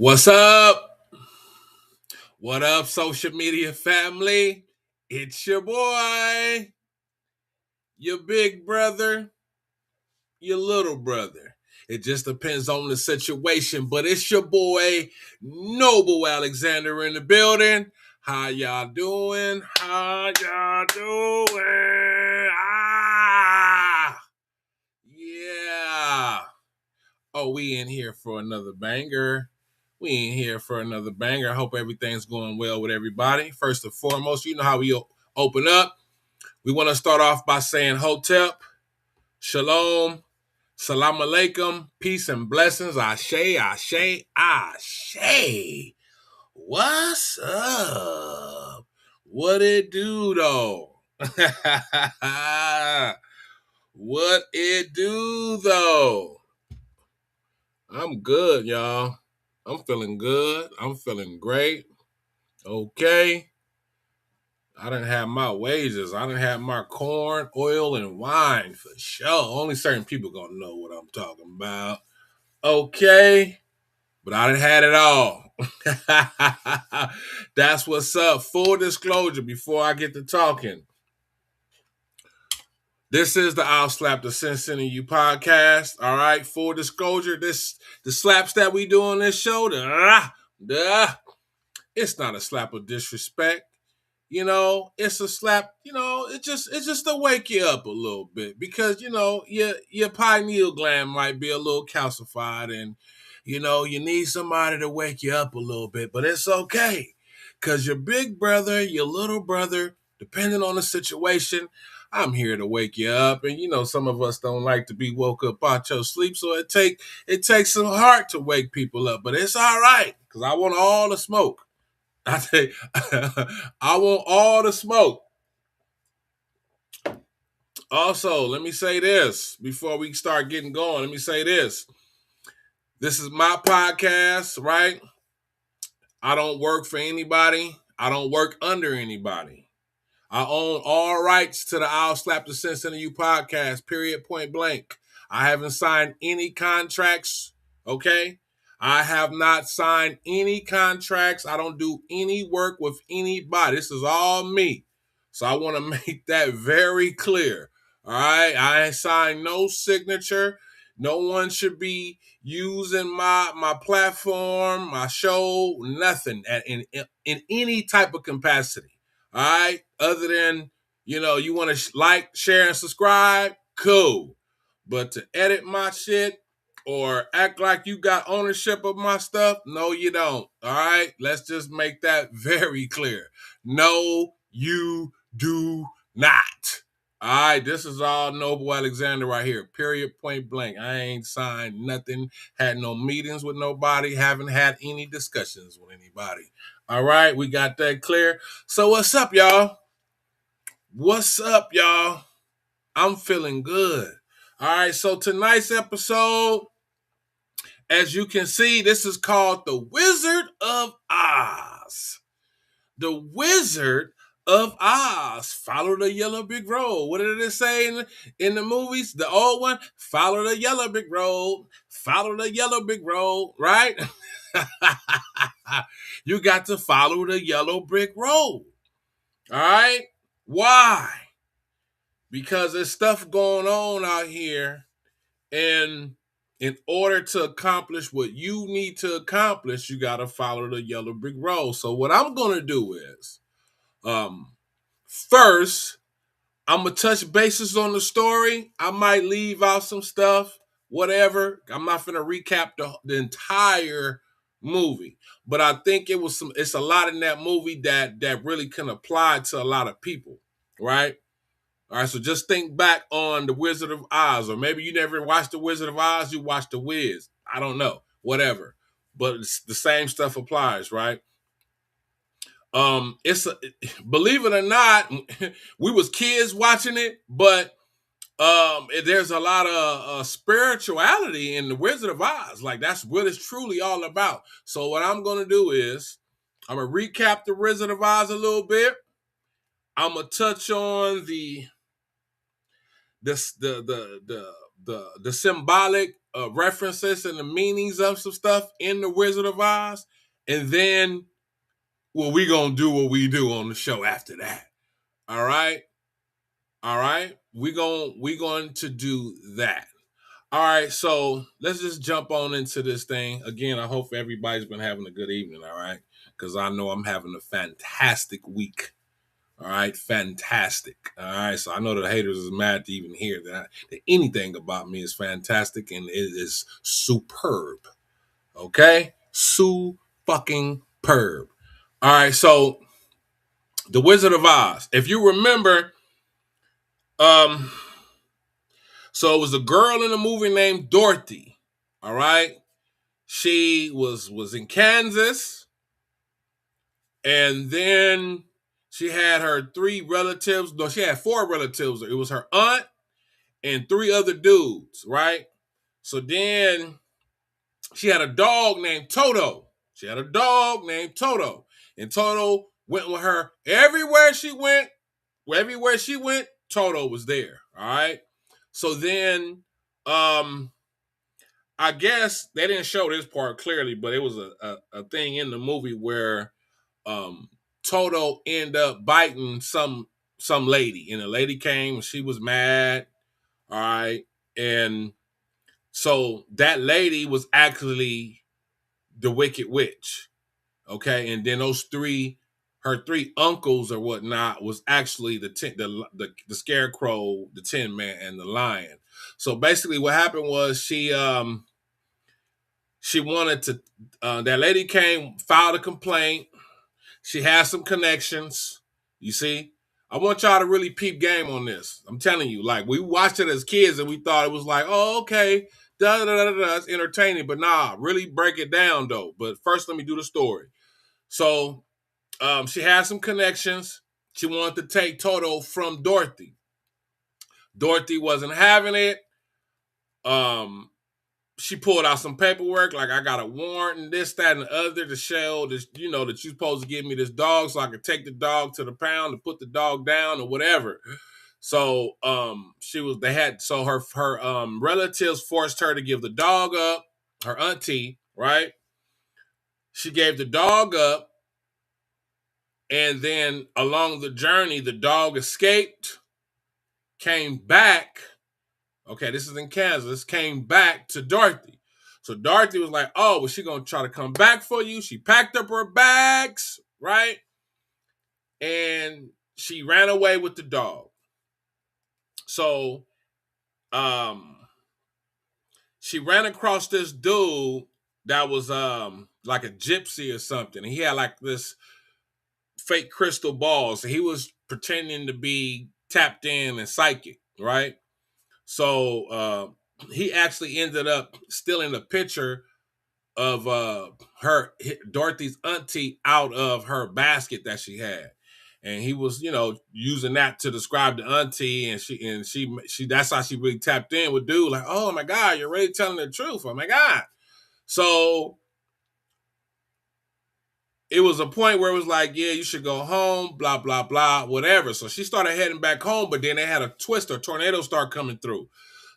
What's up? What up, social media family? It's your boy, your big brother, your little brother. It just depends on the situation, but it's your boy, Noble Alexander in the building. How y'all doing? How y'all doing? Yeah. Oh, we in here for another banger. We ain't here for another banger. I hope everything's going well with everybody. First and foremost, you know how we open up. We want to start off by saying Hotep, Shalom, Salam Alaikum, peace and blessings. Ashe, Ashe, Ashe. What's up? What it do though? What it do though? I'm good, y'all. I'm feeling good. I'm feeling great. Okay. I done had my wages. I done had my corn, oil, and wine for sure. Only certain people gonna know what I'm talking about. Okay. But I done had it all. That's what's up. Full disclosure before I get to talking. This is the I'll Slap the Sense into You podcast. All right. Full disclosure. The slaps that we do on this show, it's not a slap of disrespect. It's a slap, it's just to wake you up a little bit because, your pineal gland might be a little calcified and, you need somebody to wake you up a little bit, but it's okay because your big brother, your little brother, depending on the situation, I'm here to wake you up. And, some of us don't like to be woke up out your sleep. So it takes some heart to wake people up, but it's all right because I want all the smoke. I say, I want all the smoke. Also, let me say this before we start getting going. Let me say this. This is my podcast, right? I don't work for anybody. I don't work under anybody. I own all rights to the I'll Slap the Sense into You podcast, period, point blank. I haven't signed any contracts, okay? I have not signed any contracts. I don't do any work with anybody. This is all me. So I want to make that very clear. All right? I ain't signed no signature. No one should be using my platform, my show, nothing in any type of capacity. All right. Other than, you want to like, share, and subscribe, cool. But to edit my shit or act like you got ownership of my stuff, no, you don't. All right. Let's just make that very clear. No, you do not. All right. This is all Noble Alexander right here. Period, point blank. I ain't signed nothing, had no meetings with nobody, haven't had any discussions with anybody. All right. We got that clear. So what's up, y'all? What's up, y'all? I'm feeling good. All right, so tonight's episode, as you can see, this is called The Wizard of Oz. The Wizard of Oz. Follow the yellow brick road. What did it say in the movies? The old one? Follow the yellow brick road. Follow the yellow brick road, right? You got to follow the yellow brick road. All right? Why? Because there's stuff going on out here, and in order to accomplish what you need to accomplish, you got to follow the yellow brick road. So what I'm going to do is, first, I'm going to touch bases on the story. I might leave out some stuff, whatever. I'm not going to recap the entire movie, but I think it's a lot in that movie that really can apply to a lot of people, right? All right, so just think back on The Wizard of Oz, or maybe you never watched The Wizard of Oz, you watched The Wiz. I don't know, whatever. But the same stuff applies, right? Believe it or not, we was kids watching it, but there's a lot of spirituality in The Wizard of Oz. Like, that's what it's truly all about. So what I'm going to do is I'm going to recap The Wizard of Oz a little bit. I'm going to touch on the symbolic references and the meanings of some stuff in the Wizard of Oz, and then we gonna do what we do on the show after that. All right, all right. We going to do that. All right, so let's just jump on into this thing. Again, I hope everybody's been having a good evening, all right? Because I know I'm having a fantastic week. All right, fantastic. All right, so I know the haters is mad to even hear that anything about me is fantastic and it is superb. Okay? Fucking perb. All right, so The Wizard of Oz. If you remember, um, so it was a girl in a movie named Dorothy. All right. She was in Kansas, and then she had her three relatives. No, she had four relatives. It was her aunt and three other dudes, right? So then she had a dog named Toto. She had a dog named Toto, and Toto went with her everywhere she went. Everywhere she went, Toto was there. All right. So then, I guess they didn't show this part clearly, but it was a thing in the movie where Toto ended up biting some lady, and the lady came and she was mad. All right. And so that lady was actually the Wicked Witch. Okay. And then her three uncles or whatnot was actually the Scarecrow, the Tin Man, and the Lion. So basically what happened was she wanted to that lady came, filed a complaint. She has some connections. You see, I want y'all to really peep game on this. I'm telling you, like, we watched it as kids and we thought it was like, oh, okay, da da da da da, it's entertaining, but nah, really break it down though. But first, let me do the story. So she has some connections. She wanted to take Toto from Dorothy. Dorothy wasn't having it. She pulled out some paperwork, like, I got a warrant and this, that, and the other to show this, that you're supposed to give me this dog so I could take the dog to the pound and put the dog down or whatever. So her relatives forced her to give the dog up, her auntie, right? She gave the dog up, and then along the journey, the dog escaped, came back. Okay, this is in Kansas, came back to Dorothy. So Dorothy was like, oh, well, she going to try to come back for you. She packed up her bags, right? And she ran away with the dog. So she ran across this dude that was like a gypsy or something. And he had like this fake crystal ball. So he was pretending to be tapped in and psychic, right? So he actually ended up stealing a picture of Dorothy's auntie out of her basket that she had, and he was using that to describe the auntie, and she that's how she really tapped in with dude, like, oh my god, you're really telling the truth, oh my god. So it was a point where it was like, yeah, you should go home, blah blah blah, whatever. So she started heading back home, but then they had a tornado start coming through.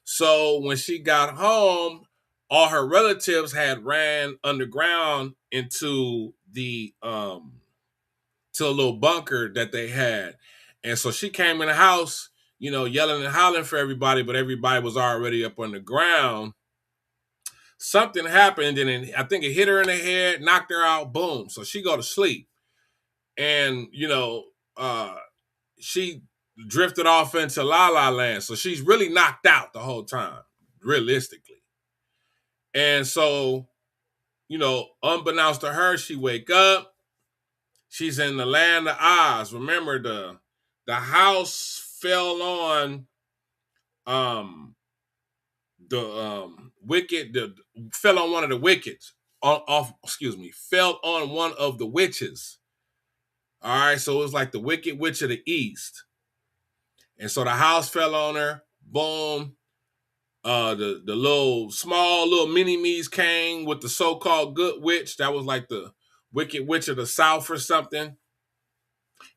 So when she got home, all her relatives had ran underground into the to a little bunker that they had. And so she came in the house, yelling and hollering for everybody, but everybody was already up on the ground. Something happened, and I think it hit her in the head, knocked her out, boom. So she go to sleep. And, she drifted off into La La Land. So she's really knocked out the whole time, realistically. And so, unbeknownst to her, she wake up. She's in the land of Oz. Remember, the house fell on fell on one of the wickets. Fell on one of the witches. All right, so it was like the Wicked Witch of the East. And so the house fell on her. Boom. The little mini me's came with the so-called good witch. That was like the Wicked Witch of the South or something.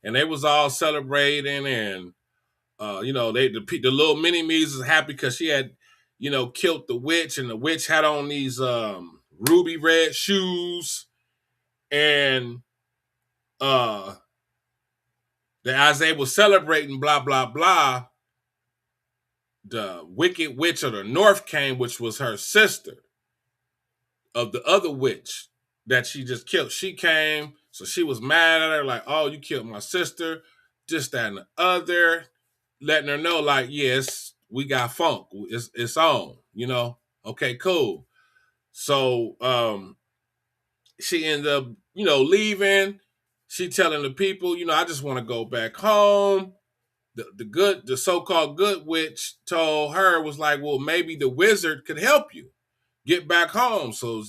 And they was all celebrating, and the little mini me's was happy because she had killed the witch, and the witch had on these ruby red shoes, and as they were celebrating, blah blah blah, the wicked witch of the north came, which was her sister of the other witch that she just killed. She came, so she was mad at her, like, oh, you killed my sister, just that and the other, letting her know, like, yes, we got funk. It's on, Okay, cool. So she ended up, leaving. She telling the people, I just want to go back home. The so-called good witch told her, was like, well, maybe the wizard could help you get back home. So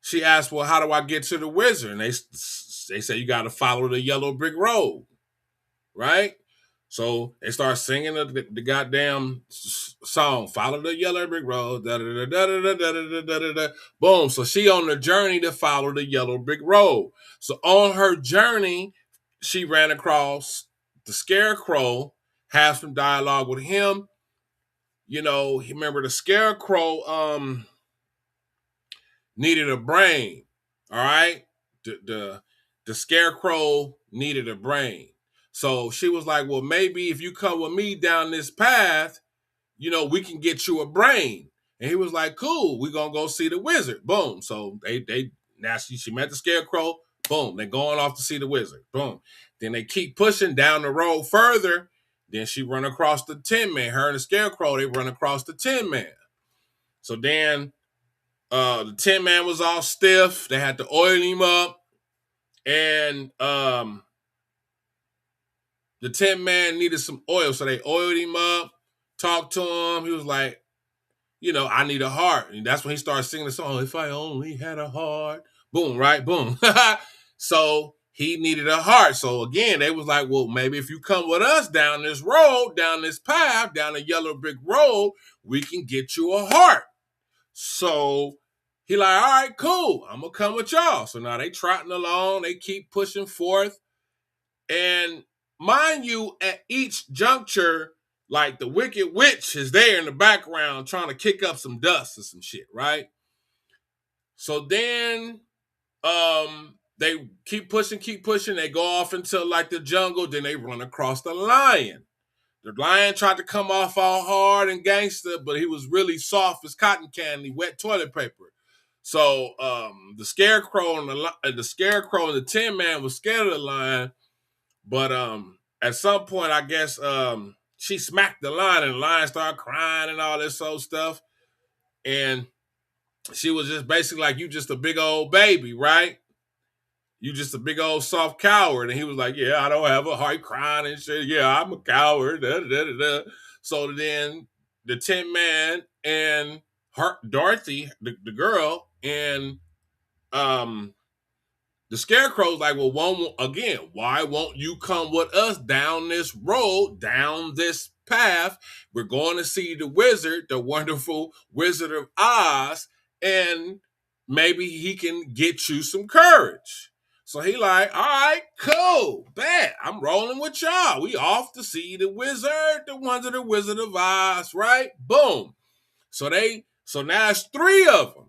she asked, well, how do I get to the wizard? And they say you got to follow the yellow brick road, right? So they start singing the goddamn song, follow the yellow brick road, da da da da da da da da da. Boom. So she on the journey to follow the yellow brick road. So on her journey, she ran across the Scarecrow, had some dialogue with him. Remember the Scarecrow needed a brain. All right. The Scarecrow needed a brain. So she was like, well, maybe if you come with me down this path, we can get you a brain. And he was like, cool, we're going to go see the wizard. Boom. So now she met the Scarecrow. Boom. They're going off to see the wizard. Boom. Then they keep pushing down the road further. Then she run across the Tin Man. Her and the Scarecrow, they run across the Tin Man. So then the Tin Man was all stiff. They had to oil him up. And the Tin Man needed some oil, so they oiled him up, talked to him. He was like, I need a heart. And that's when he started singing the song, if I only had a heart. Boom, right? Boom. So he needed a heart. So again, they was like, well, maybe if you come with us down this road, down this path, down the yellow brick road, we can get you a heart. So he like, all right, cool. I'm going to come with y'all. So now they trotting along. They keep pushing forth. And mind you, at each juncture, like the Wicked Witch is there in the background trying to kick up some dust or some shit, right? So then they keep pushing. They go off into like the jungle. Then they run across the lion. The lion tried to come off all hard and gangster, but he was really soft as cotton candy, wet toilet paper. So the Scarecrow and the Tin Man was scared of the lion. But at some point, I guess she smacked the lion, and the lion started crying and all this old stuff. And she was just basically like, you just a big old baby, right? You just a big old soft coward. And he was like, yeah, I don't have a heart, crying and shit. Yeah, I'm a coward. Da, da, da, da. So then the Tin Man and Dorothy, the girl, and the Scarecrow's like, well, why won't you come with us down this road, down this path? We're going to see the wizard, the wonderful Wizard of Oz, and maybe he can get you some courage. So he like, all right, cool, bet. I'm rolling with y'all. We off to see the wizard, the Wizard of Oz, right? Boom. So now it's three of them.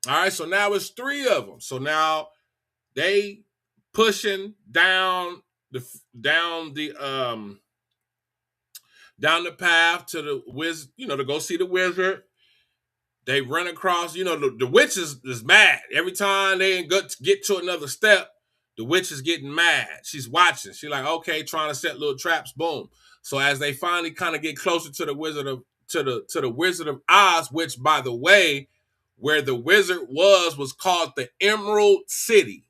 All right, so now it's three of them. So now they pushing down the path to the wizard, to go see the wizard. They run across, the witch is mad. Every time they get to another step, the witch is getting mad. She's watching. She's like, okay, trying to set little traps. Boom. So as they finally kind of get closer to the Wizard of Oz, which, by the way, where the wizard was called the Emerald City.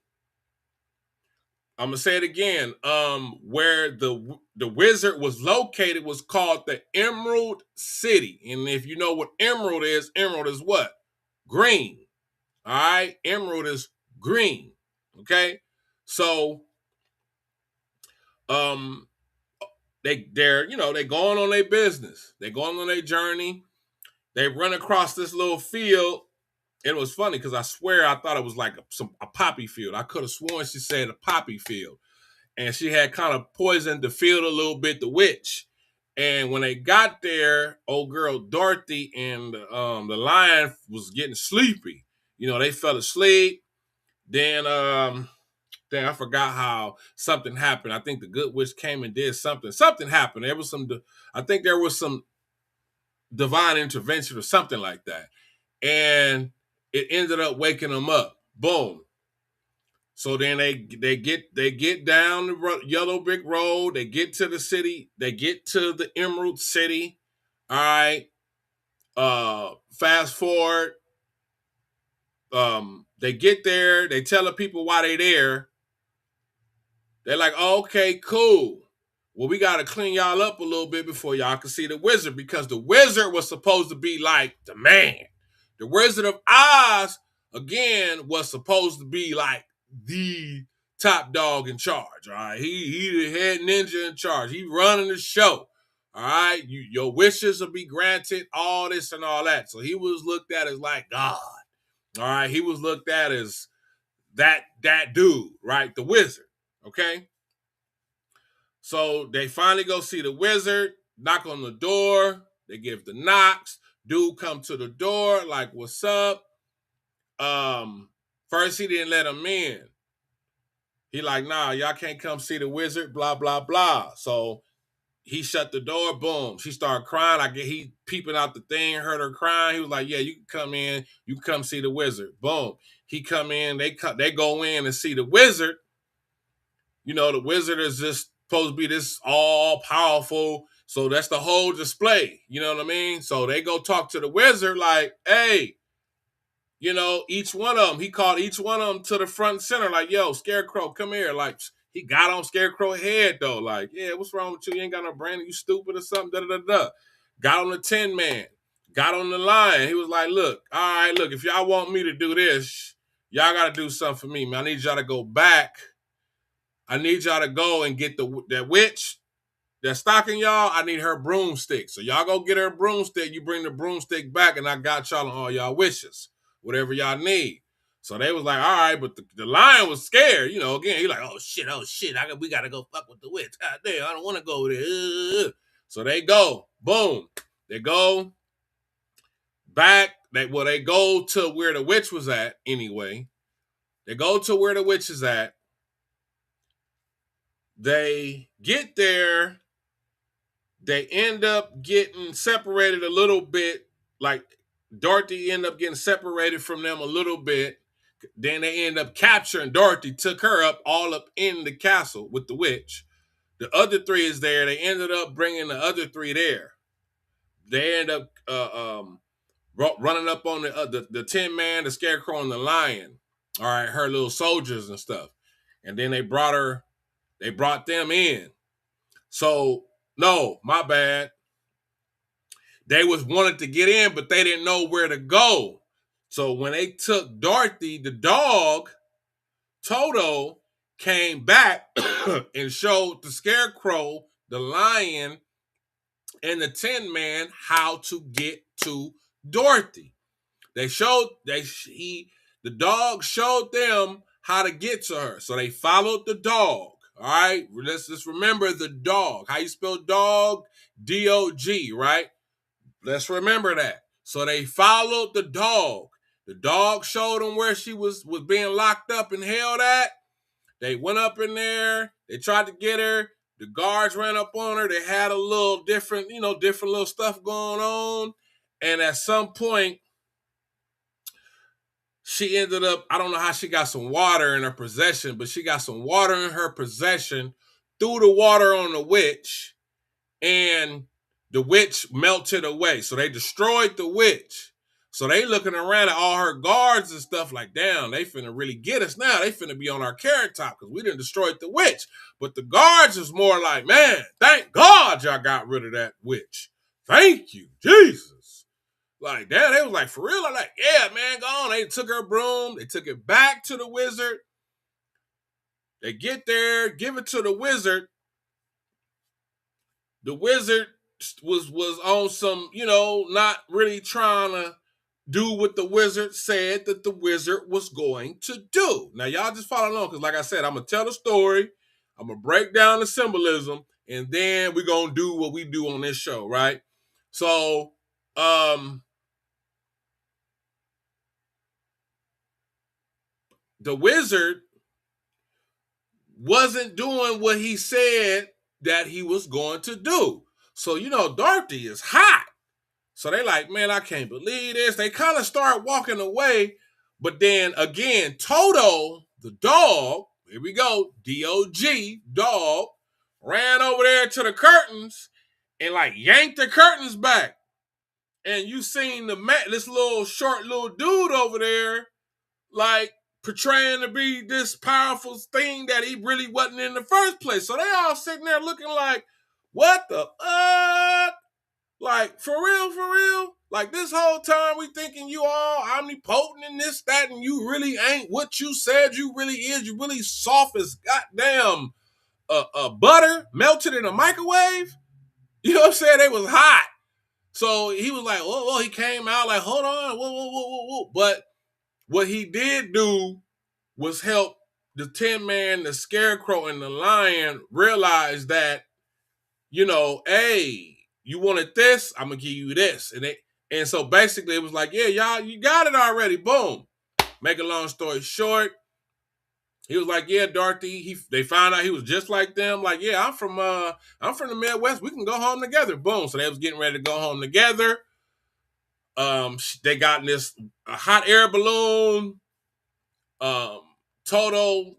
I'm gonna say it again. Where the wizard was located was called the Emerald City. And if you know what emerald is what? Green. All right, emerald is green. Okay, so they're going on their business. They're going on their journey. They run across this little field. It was funny because I swear I thought it was like a poppy field. I could have sworn she said a poppy field. And she had kind of poisoned the field a little bit, the witch. And when they got there, old girl Dorothy and the lion was getting sleepy. You know, they fell asleep. Then I forgot how something happened. I think the good witch came and did something. Something happened. There was I think there was some divine intervention or something like that. And it ended up waking them up. Boom. So then they get down the yellow brick road. They get to the city. They get to the Emerald City. All right. Fast forward. They get there. They tell the people why they there. They're like, oh, okay, cool. Well, we got to clean y'all up a little bit before y'all can see the wizard, because the wizard was supposed to be like the man. The Wizard of Oz, again, was supposed to be like the top dog in charge. All right. He the head ninja in charge. He running the show. All right. Your wishes will be granted, all this and all that. So he was looked at as like God. All right. He was looked at as that dude, right? The wizard. Okay. So they finally go see the wizard, knock on the door. They give the knocks. Dude come to the door like, what's up? First he didn't let him in. He like, nah, y'all can't come see the wizard, blah, blah, blah. So he shut the door, boom. She started crying. I get he peeping out the thing, heard her crying. He was like, yeah, you can come in, you can come see the wizard. Boom. He come in, they go in and see the wizard. You know, the wizard is just supposed to be this all powerful. So that's the whole display. You know what I mean? So they go talk to the wizard like, hey, you know, each one of them, he called each one of them to the front and center, like, yo, Scarecrow, come here. Like, he got on Scarecrow head, though. Like, yeah, what's wrong with you? You ain't got no brain. You stupid or something? Da-da-da-da. Got on the Tin Man. Got on the Lion. He was like, look, all right, look, if y'all want me to do this, y'all got to do something for me, man. I need y'all to go back. I need y'all to go and get that witch that's stalking y'all. I need her broomstick. So y'all go get her broomstick. You bring the broomstick back, and I got y'all on all y'all wishes, whatever y'all need. So they was like, all right, but the lion was scared. You know, again, he like, oh shit, we got to go fuck with the witch. God damn, I don't want to go there. So they go, boom. They go back. They go to where the witch was at anyway. They go to where the witch is at. They get there. They end up getting separated a little bit. Like Dorothy ended up getting separated from them a little bit. Then they end up capturing Dorothy, took her up all up in the castle with the witch. The other three is there. They ended up bringing the other three there. They end up running up on the Tin Man, the Scarecrow, and the Lion. All right, her little soldiers and stuff. And then they brought them in. So, no, my bad. They wanted to get in, but they didn't know where to go. So when they took Dorothy, the dog, Toto came back and showed the Scarecrow, the Lion, and the Tin Man how to get to Dorothy. The dog showed them how to get to her. So they followed the dog. All right, let's just remember the dog. How you spell dog? D-O-G, right? Let's remember that. So they followed the dog. The dog showed them where she was being locked up and held at. They went up in there. They tried to get her. The guards ran up on her. They had a little different little stuff going on. And at some point, she ended up, I don't know how she got some water in her possession, but she got some water in her possession, threw the water on the witch, and the witch melted away. So they destroyed the witch. So they looking around at all her guards and stuff like, damn, they finna really get us now. They finna be on our carrot top because we done destroyed the witch. But the guards is more like, man, thank God y'all got rid of that witch. Thank you, Jesus. Like, damn, they was like, for real? I'm like, yeah, man, go on. They took her broom. They took it back to the wizard. They get there, give it to the wizard. The wizard was on some, not really trying to do what the wizard said that the wizard was going to do. Now, y'all just follow along because, like I said, I'm going to tell the story. I'm going to break down the symbolism. and then we're gonna do what we do on this show, right? So, the wizard wasn't doing what he said that he was going to do. So, Dorothy is hot. So they like, man, I can't believe this. They kind of start walking away. But then again, Toto, the dog, here we go, D-O-G, dog, ran over there to the curtains and like yanked the curtains back. And you seen this little short little dude over there, like portraying to be this powerful thing that he really wasn't in the first place. So they all sitting there looking like, what the fuck? Like, for real, for real? Like, this whole time we thinking you all omnipotent and this, that, and you really ain't what you said you really is. You really soft as goddamn butter melted in a microwave. You know what I'm saying? They was hot. So he was like, whoa, he came out like, hold on, whoa. But what he did do was help the Tin Man, the Scarecrow, and the Lion realize that, hey, you wanted this, I'm gonna give you this. And so basically it was like, yeah, y'all, you got it already. Boom. Make a long story short, he was like, yeah, Dorothy. They found out he was just like them. Like, yeah, I'm from the Midwest. We can go home together. Boom. So they was getting ready to go home together. They got in this hot air balloon. Toto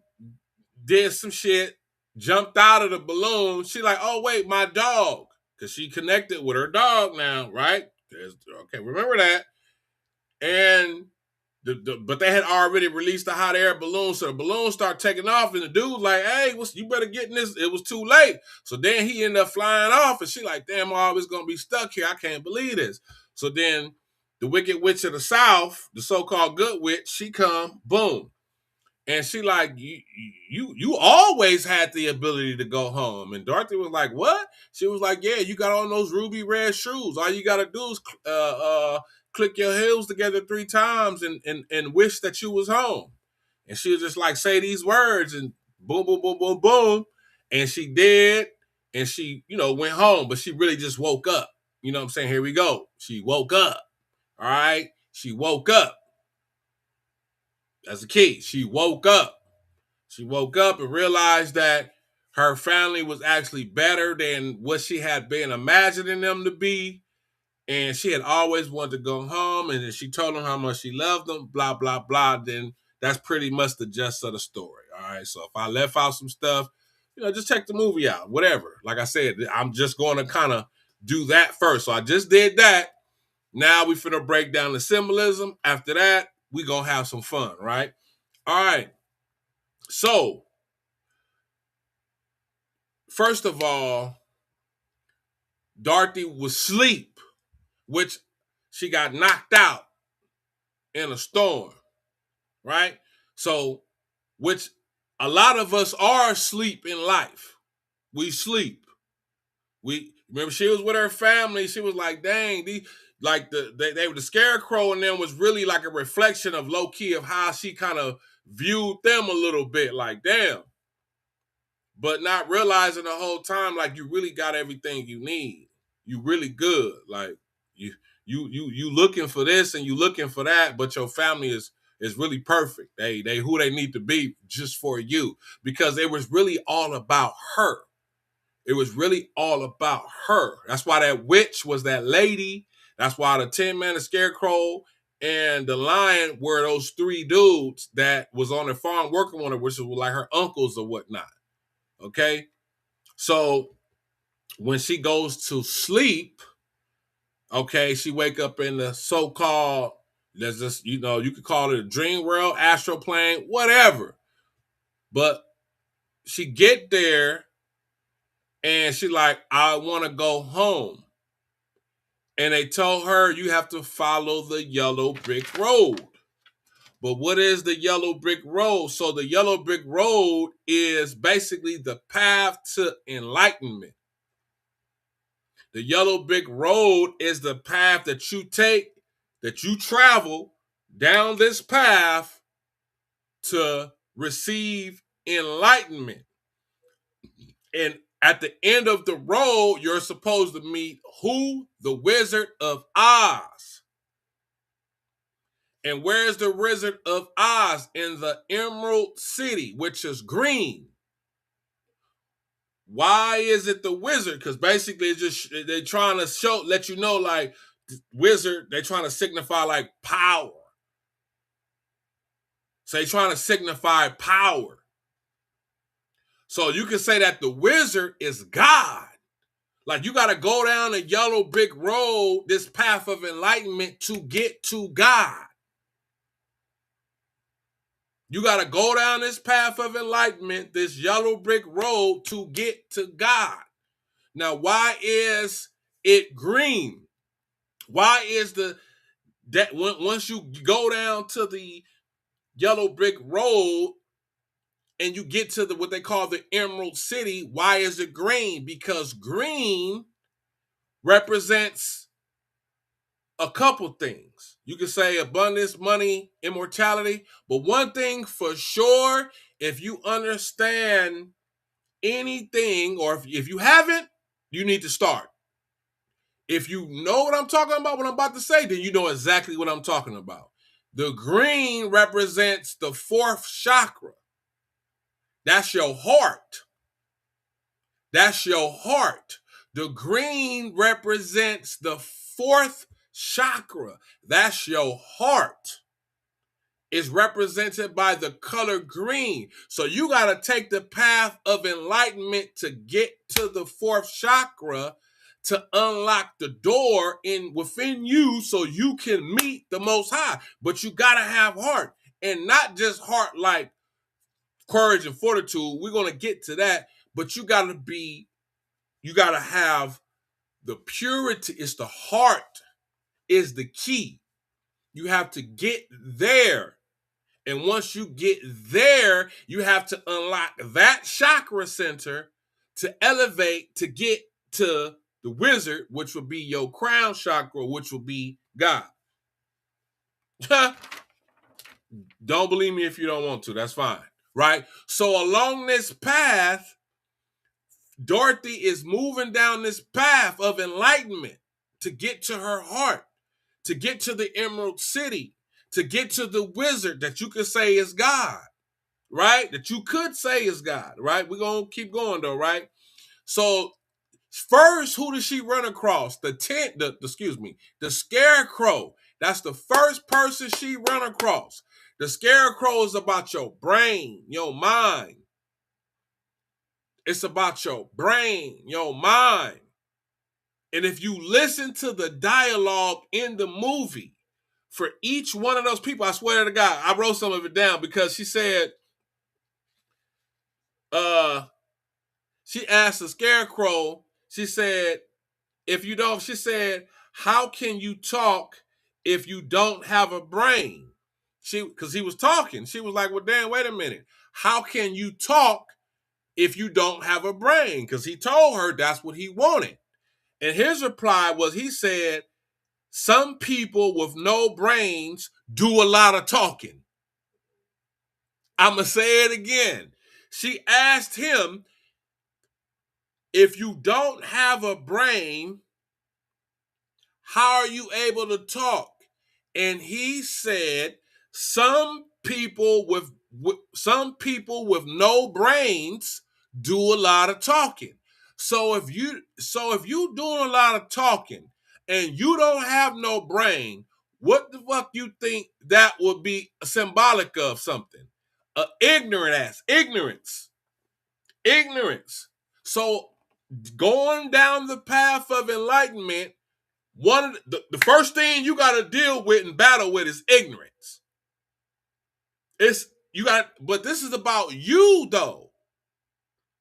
did some shit, jumped out of the balloon. She like, oh wait, my dog, because she connected with her dog now, right? Okay, remember that. And but they had already released the hot air balloon, so the balloon started taking off, and the dude like, hey, you better get in this. It was too late. So then he ended up flying off, and she like, damn, I'm always gonna be stuck here. I can't believe this. So then the Wicked Witch of the South, the so-called Good Witch, she come, boom. And she like, you always had the ability to go home. And Dorothy was like, what? She was like, yeah, you got on those ruby red shoes. All you got to do is click your heels together 3 times and wish that you was home. And she was just like, say these words and boom, boom, boom, boom, boom. And she did. And she, went home, but she really just woke up. You know what I'm saying? Here we go. She woke up. All right. She woke up. That's the key. She woke up. She woke up and realized that her family was actually better than what she had been imagining them to be. And she had always wanted to go home. And then she told them how much she loved them, blah, blah, blah. Then that's pretty much the gist of the story. All right. So if I left out some stuff, just check the movie out, whatever. Like I said, I'm just going to kind of do that first. So I just did that. Now we finna break down the symbolism. After that, we gonna have some fun, right? All right. So, first of all, Dorothy was asleep, which she got knocked out in a storm, right? So, which a lot of us are asleep in life. We sleep. We remember she was with her family. She was like, dang, they were the Scarecrow, and them was really like a reflection of low key of how she kind of viewed them a little bit, like damn. But not realizing the whole time, like you really got everything you need. You really good. Like you looking for this and you looking for that, but your family is really perfect. They who they need to be just for you. Because it was really all about her. It was really all about her. That's why that witch was that lady. That's why the Tin Man, the Scarecrow, and the Lion were those 3 dudes that was on the farm working on her, which was like her uncles or whatnot. Okay? So when she goes to sleep, okay, she wake up in the so-called, there's this, you could call it a dream world, astral plane, whatever. But she get there and she like, I want to go home. And they told her you have to follow the yellow brick road. But what is the yellow brick road? So the yellow brick road is basically the path to enlightenment. The yellow brick road is the path that you take, that you travel down this path to receive enlightenment. And At the end of the road, you're supposed to meet who? The Wizard of Oz. And where's the Wizard of Oz? In the Emerald City, which is green. Why is it the wizard? Because basically it's just they're trying to let you know, like, wizard, they're trying to signify like power. So they're trying to signify power. So you can say that the wizard is God. Like, you got to go down a yellow brick road, this path of enlightenment, to get to God. You got to go down this path of enlightenment, this yellow brick road, to get to God. Now, why is it green? Why is once you go down to the yellow brick road and you get to what they call the Emerald City, why is it green? Because green represents a couple things. You can say abundance, money, immortality, but one thing for sure, if you understand anything, or if you haven't, you need to start. If you know what I'm talking about, what I'm about to say, then you know exactly what I'm talking about. The green represents the fourth chakra. That's your heart. That's your heart. The green represents the fourth chakra. That's your heart. It's represented by the color green. So you got to take the path of enlightenment to get to the fourth chakra, to unlock the door within you so you can meet the Most High. But you got to have heart, and not just heart like courage and fortitude. We're going to get to that, but you got to have the purity. It's the heart is the key. You have to get there. And once you get there, you have to unlock that chakra center to elevate to get to the wizard, which will be your crown chakra, which will be God. Don't believe me if you don't want to. That's fine, right? So along this path, Dorothy is moving down this path of enlightenment to get to her heart, to get to the Emerald City, to get to the wizard that you could say is God, right? That you could say is God, right? We're going to keep going though, right? So first, who does she run across? The scarecrow. That's the first person she run across. The scarecrow is about your brain, your mind. It's about your brain, your mind. And if you listen to the dialogue in the movie, for each one of those people, I swear to God, I wrote some of it down because she said, she asked the scarecrow, she said, she said, how can you talk if you don't have a brain? Because he was talking. She was like, well, damn, wait a minute. How can you talk if you don't have a brain? Because he told her that's what he wanted. And his reply was, he said, some people with no brains do a lot of talking. I'm going to say it again. She asked him, if you don't have a brain, how are you able to talk? And he said, some people with no brains do a lot of talking. So if you doing a lot of talking and you don't have no brain, what the fuck you think that would be symbolic of? Something? Ignorance. So going down the path of enlightenment, one of the first thing you got to deal with and battle with is ignorance. But this is about you though.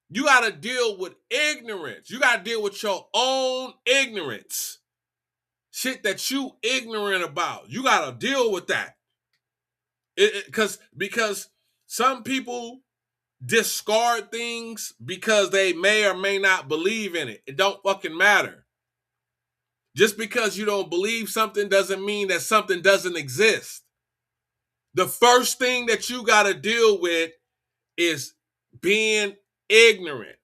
You got to deal with ignorance. You got to deal with your own ignorance. Shit that you ignorant about. You got to deal with that. Because some people discard things because they may or may not believe in it. It don't fucking matter. Just because you don't believe something doesn't mean that something doesn't exist. The first thing that you got to deal with is being ignorant.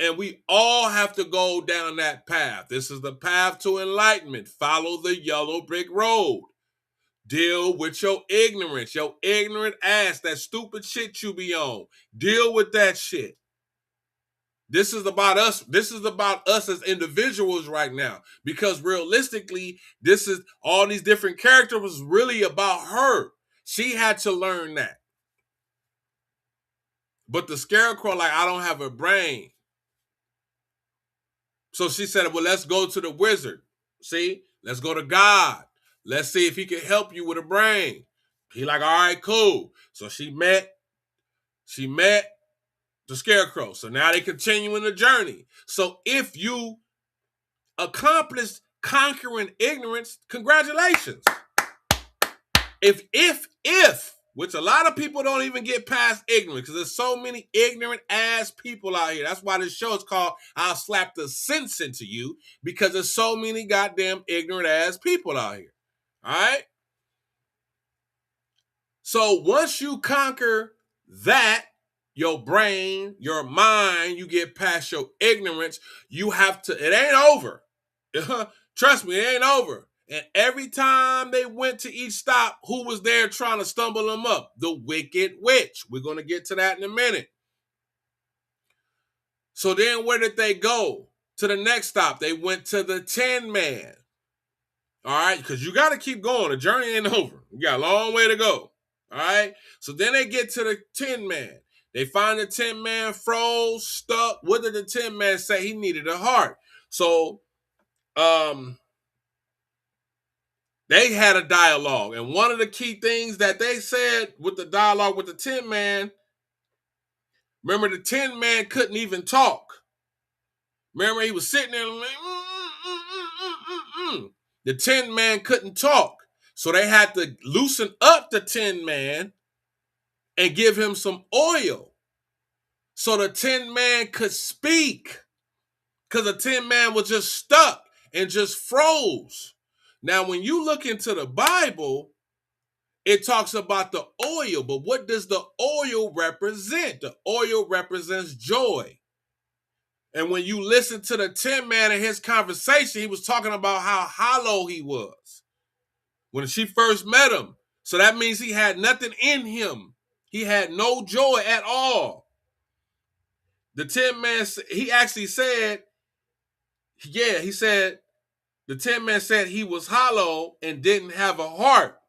And we all have to go down that path. This is the path to enlightenment. Follow the yellow brick road. Deal with your ignorance, your ignorant ass, that stupid shit you be on. Deal with that shit. This is about us. This is about us as individuals right now. Because realistically, this is all these different characters was really about her. She had to learn that. But the Scarecrow, like, I don't have a brain. So she said, well, let's go to the wizard. See? Let's go to God. Let's see if he can help you with a brain. He like, all right, cool. So she met the Scarecrow. So now they continuing the journey. So if you accomplished conquering ignorance, congratulations. If, which a lot of people don't even get past ignorance because there's so many ignorant ass people out here. That's why this show is called I'll Slap the Sense Into You, because there's so many goddamn ignorant ass people out here. All right? So once you conquer that, your brain, your mind, you get past your ignorance, you have to, it ain't over. Trust me, it ain't over. And every time they went to each stop, who was there trying to stumble them up? The Wicked Witch. We're going to get to that in a minute. So then where did they go? To the next stop. They went to the Tin Man. All right? Because you got to keep going. The journey ain't over. You got a long way to go. All right? So then they get to the Tin Man. They find the Tin Man froze, stuck. What did the Tin Man say? He needed a heart. So, they had a dialogue, and one of the key things that they said with the dialogue with the Tin Man, remember the Tin Man couldn't even talk. Remember he was sitting there like, The Tin Man couldn't talk. So they had to loosen up the Tin Man and give him some oil so the Tin Man could speak, because the Tin Man was just stuck and just froze. Now, when you look into the Bible, it talks about the oil, but what does the oil represent? The oil represents joy. And when you listen to the Tin Man in his conversation, he was talking about how hollow he was when she first met him. So that means he had nothing in him. He had no joy at all. The Tin Man, he actually said, he said, the Tin Man said he was hollow and didn't have a heart.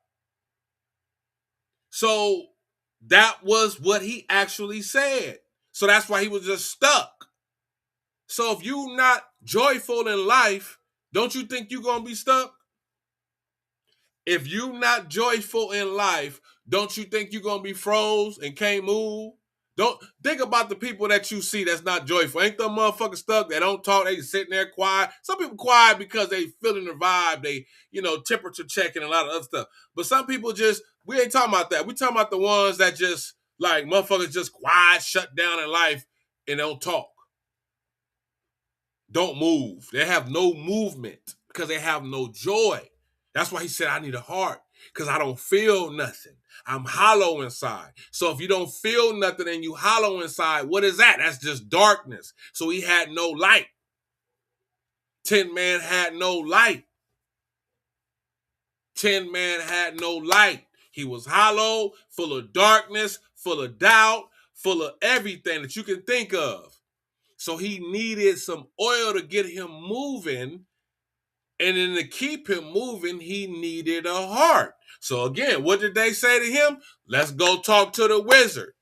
So that was what he actually said. So that's why he was just stuck. So if you're not joyful in life, don't you think you're going to be stuck? If you're not joyful in life, don't you think you're going to be froze and can't move? Don't think about the people that you see that's not joyful. Ain't them motherfuckers stuck? They don't talk. They sitting there quiet. Some people quiet because they feeling the vibe. They, temperature checking and a lot of other stuff. But some people just, we ain't talking about that. We talking about the ones that just, like, motherfuckers just quiet, shut down in life and don't talk. Don't move. They have no movement because they have no joy. That's why he said, I need a heart, because I don't feel nothing. I'm hollow inside. So if you don't feel nothing and you hollow inside, what is that? That's just darkness. So he had no light. Tin Man had no light. Tin Man had no light. He was hollow, full of darkness, full of doubt, full of everything that you can think of. So he needed some oil to get him moving. And then to keep him moving, he needed a heart. So again, what did they say to him? Let's go talk to the wizard,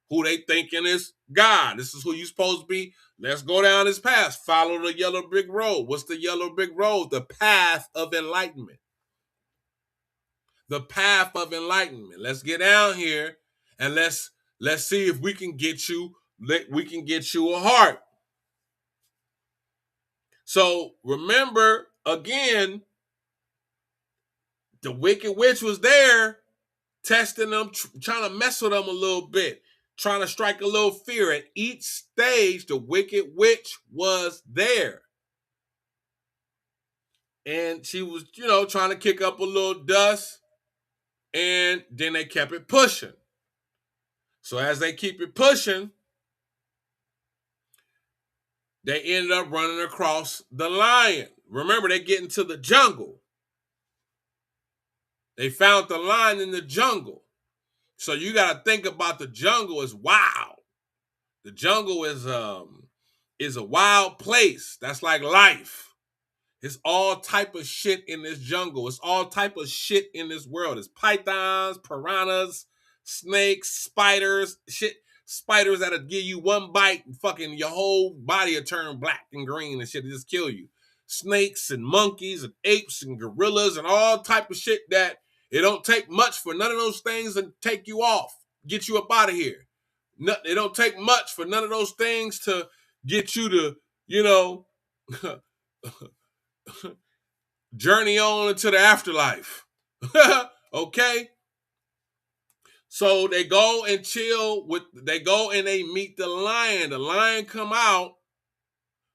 who they thinking is God. This is who you supposed to be. Let's go down this path. Follow the yellow brick road. What's the yellow brick road? The path of enlightenment. The path of enlightenment. Let's get down here and let's see if we can get you a heart. So remember, again, the Wicked Witch was there testing them, trying to mess with them a little bit, trying to strike a little fear. At each stage, the Wicked Witch was there. And she was, trying to kick up a little dust. And then they kept it pushing. So as they keep it pushing, they ended up running across the lion. Remember, they get into the jungle. They found the lion in the jungle. So you got to think about the jungle as wild. The jungle is a wild place. That's like life. It's all type of shit in this jungle. It's all type of shit in this world. It's pythons, piranhas, snakes, spiders, shit. Spiders that'll give you one bite and fucking your whole body will turn black and green and shit to just kill you. Snakes and monkeys and apes and gorillas and all type of shit that it don't take much for none of those things to take you off, get you up out of here. It don't take much for none of those things to get you to, you know, journey on into the afterlife. Okay? So they go and chill they go and they meet the lion. The lion come out.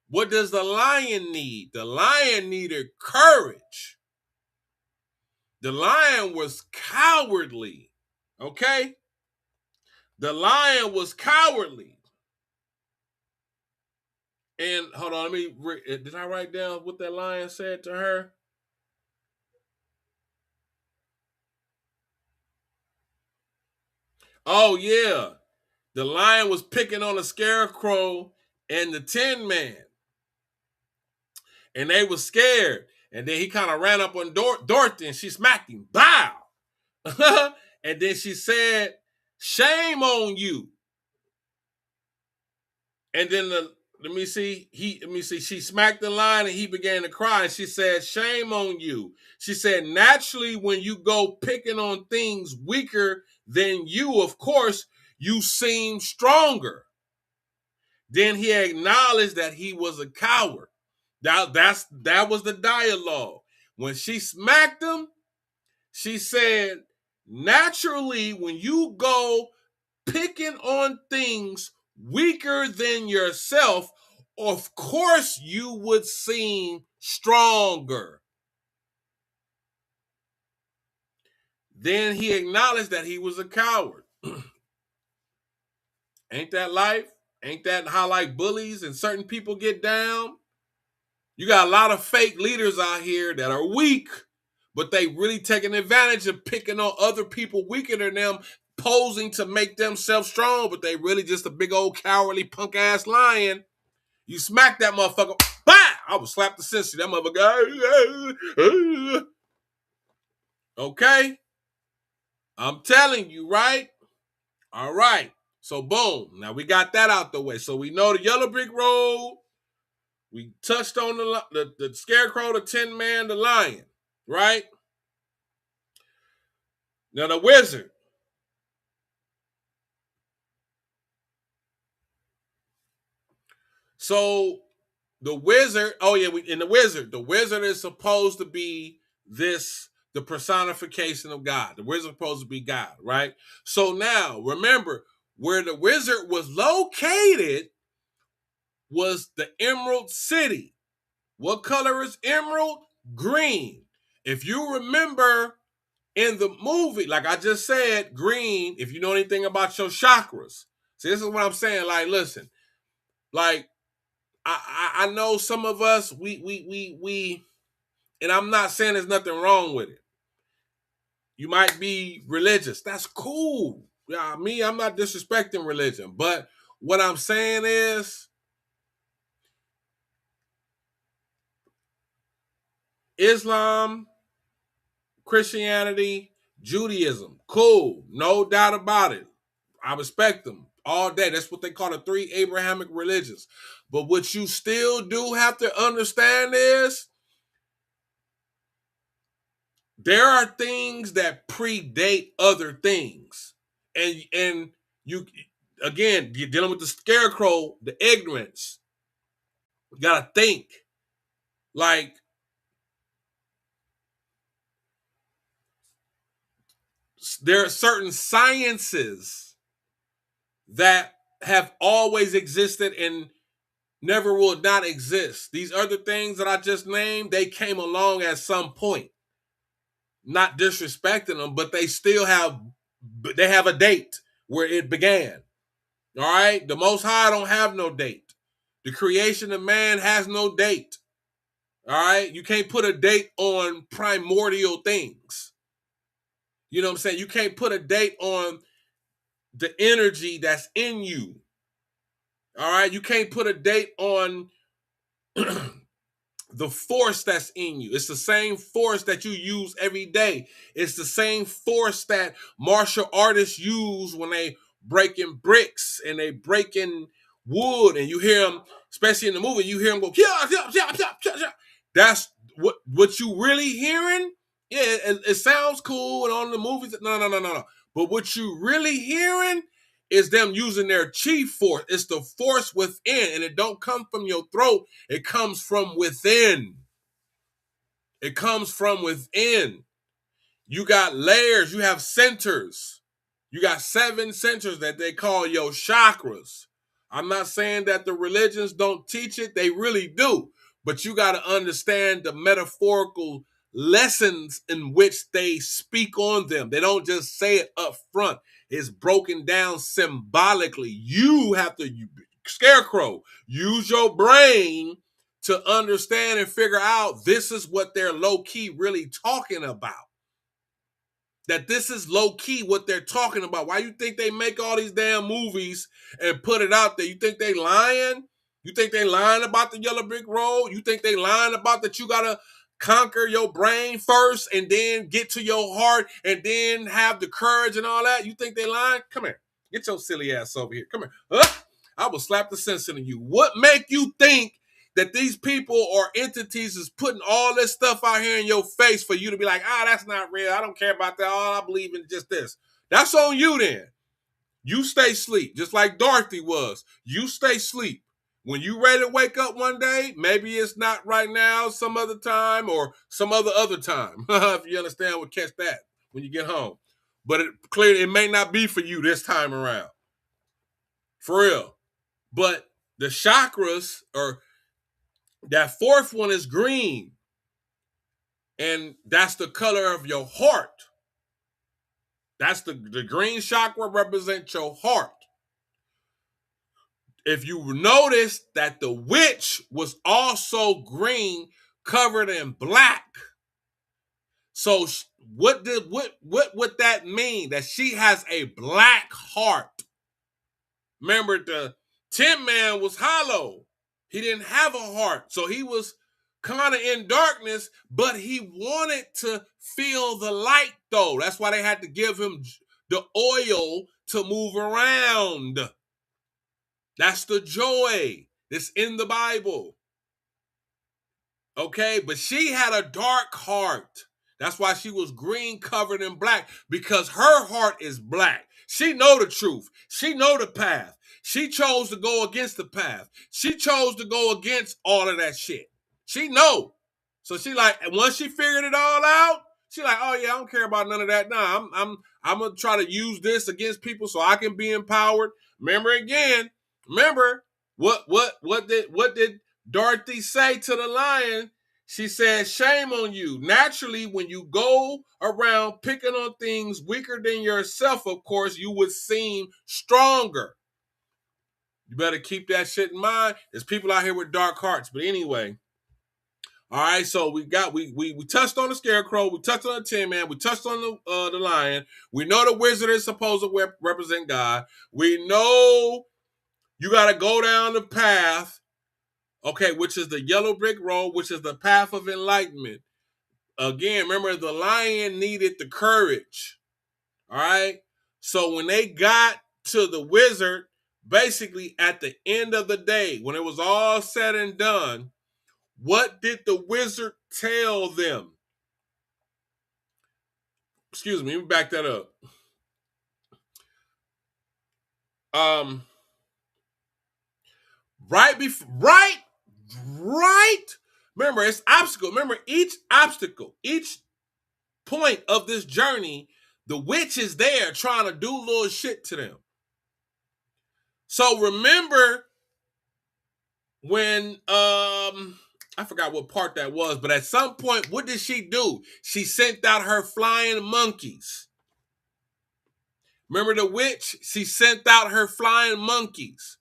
What does the lion need? The lion needed courage. The lion was cowardly. Okay? The lion was cowardly. And hold on, did I write down what that lion said to her? Oh, yeah. The lion was picking on the scarecrow and the Tin Man. And they was scared. And then he kind of ran up on Dorothy and she smacked him. Bow! And then she said, shame on you. And then she smacked the lion and he began to cry. And she said, shame on you. She said, naturally, when you go picking on things weaker than you, of course, you seem stronger. Then he acknowledged that he was a coward. That was the dialogue. When she smacked him, she said, naturally, when you go picking on things weaker than yourself, of course you would seem stronger. Then he acknowledged that he was a coward. Ain't that life? Ain't that how like bullies and certain people get down? You got a lot of fake leaders out here that are weak, but they really taking advantage of picking on other people weaker than them, posing to make themselves strong, but they really just a big old cowardly punk ass lion. You smack that motherfucker, bah! I would slap the sense of that motherfucker. Okay? I'm telling you, right? All right. So boom. Now we got that out the way. So we know the yellow brick road. We touched on the scarecrow, the Tin Man, the lion, right? Now the wizard. So the wizard, the wizard is supposed to be the personification of God. The wizard is supposed to be God, right? So now remember, where the wizard was located was the Emerald City. What color is emerald? Green. If you remember in the movie, like I just said, green, if you know anything about your chakras. See, this is what I'm saying. Like, listen, like, I know some of us, we, and I'm not saying there's nothing wrong with it. You might be religious. That's cool. Yeah, I'm not disrespecting religion. But what I'm saying is, Islam, Christianity, Judaism, cool. No doubt about it. I respect them all day. That's what they call the three Abrahamic religions. But what you still do have to understand is there are things that predate other things. And you, again, you're dealing with the scarecrow, the ignorance. You gotta think. Like, there are certain sciences that have always existed and never will not exist. These other things that I just named, they came along at some point. Not disrespecting them, but they have a date where it began. All right? The Most High don't have no date. The creation of man has no date. All right? You can't put a date on primordial things. You know what I'm saying? You can't put a date on the energy that's in you. All right? You can't put a date on the force that's in you. It's the same force that you use every day. It's the same force that martial artists use when they breaking bricks and they breaking wood, and you hear them, especially in the movie, you hear them go, yeah, yeah, yeah, yeah, yeah, yeah. That's what you really hearing. Yeah, it sounds cool and on the movies. No. But what you really hearing is them using their chi force. It's the force within, and it don't come from your throat. It comes from within. It comes from within. You got layers. You have centers. You got 7 centers that they call your chakras. I'm not saying that the religions don't teach it. They really do. But you got to understand the metaphorical lessons in which they speak on them. They don't just say it up front. It's broken down symbolically. You have to, Scarecrow, use your brain to understand and figure out this is what they're low-key really talking about. That this is low-key what they're talking about. Why you think they make all these damn movies and put it out there? You think they lying? You think they lying about the yellow brick road? You think they lying about that you gotta conquer your brain first and then get to your heart and then have the courage and all that? You think they lying? Come here. Get your silly ass over here. Come here. I will slap the sense into you. What make you think that these people or entities is putting all this stuff out here in your face for you to be like, that's not real. I don't care about that. All I believe in is just this. That's on you then. You stay asleep, just like Dorothy was. You stay asleep. When you ready to wake up one day, maybe it's not right now, some other time, or some other time. If you understand, we'll catch that when you get home. But clearly, it may not be for you this time around. For real. But the chakras are... That 4th one is green. And that's the color of your heart. That's the green chakra represents your heart. If you notice that the witch was also green, covered in black. So what would that mean? That she has a black heart. Remember, the Tin Man was hollow. He didn't have a heart. So he was kind of in darkness, but he wanted to feel the light, though. That's why they had to give him the oil to move around. That's the joy that's in the Bible. Okay, but she had a dark heart. That's why she was green covered in black, because her heart is black. She know the truth. She know the path. She chose to go against the path. She chose to go against all of that shit. She know. So she like, and once she figured it all out, she like, oh yeah, I don't care about none of that. Nah, I'm gonna try to use this against people so I can be empowered. Remember what did Dorothy say to the lion? She said, shame on you. Naturally, when you go around picking on things weaker than yourself, of course, you would seem stronger. You better keep that shit in mind. There's people out here with dark hearts. But anyway, all right, so we touched on the Scarecrow, we touched on the Tin Man, we touched on the lion. We know the wizard is supposed to represent God. We know you got to go down the path, okay, which is the yellow brick road, which is the path of enlightenment. Again, remember, the lion needed the courage, all right? So when they got to the wizard, basically at the end of the day, when it was all said and done, what did the wizard tell them? Excuse me, let me back that up. Right. Remember, it's obstacle. Remember, each obstacle, each point of this journey, the witch is there trying to do little shit to them. So remember when I forgot what part that was, but at some point, what did she do? She sent out her flying monkeys. Remember the witch? She sent out her flying monkeys.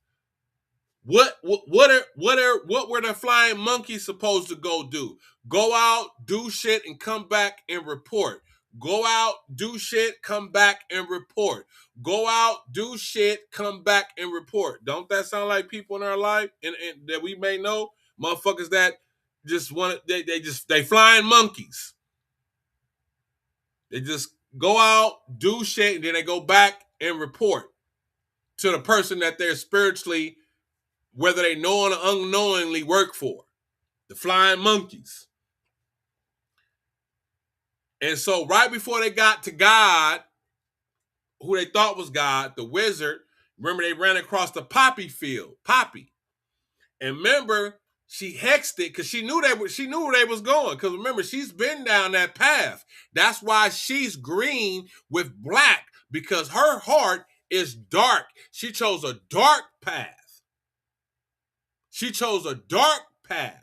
What were the flying monkeys supposed to go do? Go out, do shit, and come back and report. Go out, do shit, come back and report. Go out, do shit, come back and report. Don't that sound like people in our life and that we may know? Motherfuckers that just want they flying monkeys. They just go out, do shit, and then they go back and report to the person that they're spiritually, whether they know or unknowingly, work for. The flying monkeys. And so right before they got to God, who they thought was God, the wizard, remember they ran across the poppy field, Poppy. And remember, she hexed it because she knew where they was going. Because remember, she's been down that path. That's why she's green with black, because her heart is dark. She chose a dark path. She chose a dark path.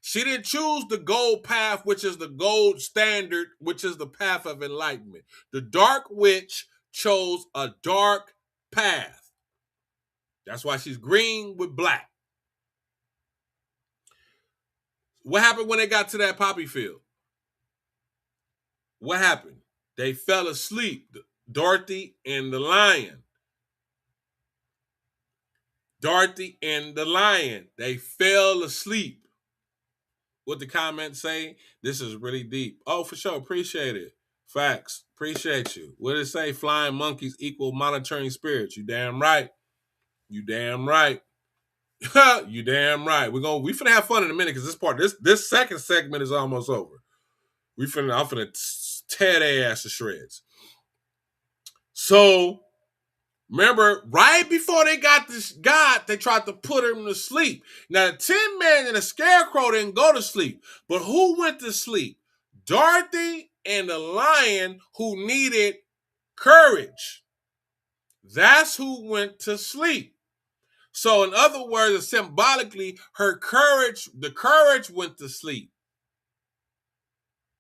She didn't choose the gold path, which is the gold standard, which is the path of enlightenment. The dark witch chose a dark path. That's why she's green with black. What happened when they got to that poppy field? What happened? They fell asleep. Dorothy and the lion. Dorothy and the lion. They fell asleep. What the comments say? This is really deep. Oh, for sure. Appreciate it. Facts. Appreciate you. What did it say? Flying monkeys equal monitoring spirits. You damn right. You damn right. You damn right. We finna have fun in a minute because this second segment is almost over. I'm finna tear their ass to shreds. So remember, right before they got this God, they tried to put him to sleep. Now, the Tin Man and the Scarecrow didn't go to sleep. But who went to sleep? Dorothy and the lion, who needed courage. That's who went to sleep. So, in other words, symbolically, the courage went to sleep.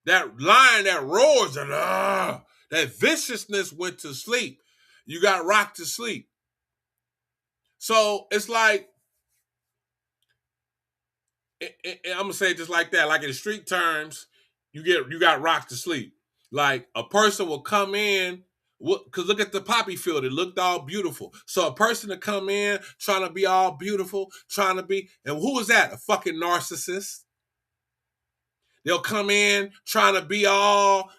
That lion that roars, that viciousness went to sleep. You got rocked to sleep. So it's like, I'm gonna say it just like that. Like in street terms, you got rocked to sleep. Like a person will come in, because look at the poppy field, it looked all beautiful. So a person to come in trying to be all beautiful, and who is that? A fucking narcissist. They'll come in trying to be all,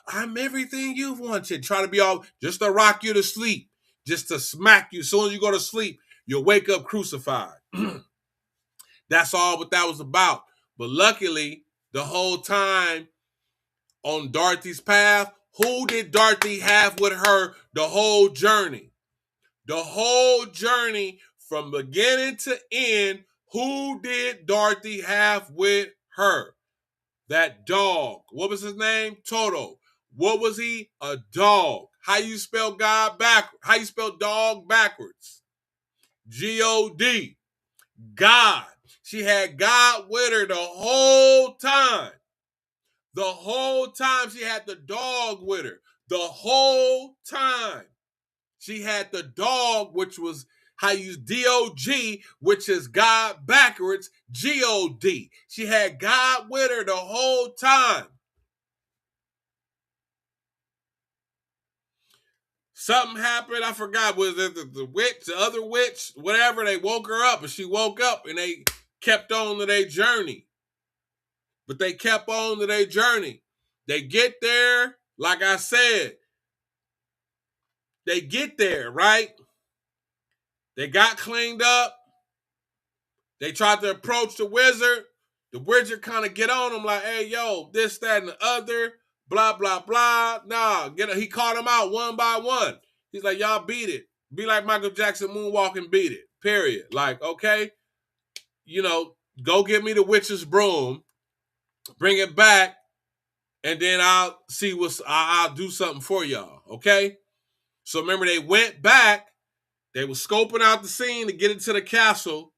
I'm everything you've wanted, trying to be all, just to rock you to sleep, just to smack you. As soon as you go to sleep, you'll wake up crucified. That's all what that was about. But luckily, the whole time on Dorothy's path, who did Dorothy have with her the whole journey? The whole journey from beginning to end, who did Dorothy have with her? That dog. What was his name? Toto. What was he? A dog. How you spell God backwards? How you spell dog backwards? G-O-D. God. She had God with her the whole time. The whole time she had the dog with her. The whole time. She had the dog, which was how you use D-O-G, which is God backwards, G-O-D. She had God with her the whole time. Something happened, I forgot, was it the witch, the other witch, whatever, they woke her up, and she woke up, and they kept on to their journey. But they kept on to their journey. They get there, like I said, they get there, right? They got cleaned up. They tried to approach the wizard. The wizard kind of get on them like, hey, yo, this, that, and the other, blah, blah, blah. Nah, he caught them out one by one. He's like, y'all beat it. Be like Michael Jackson, moonwalk and beat it, period. Like, okay, go get me the witch's broom, bring it back, and then I'll see I'll do something for y'all, okay? So remember, they went back. They were scoping out the scene to get into the castle.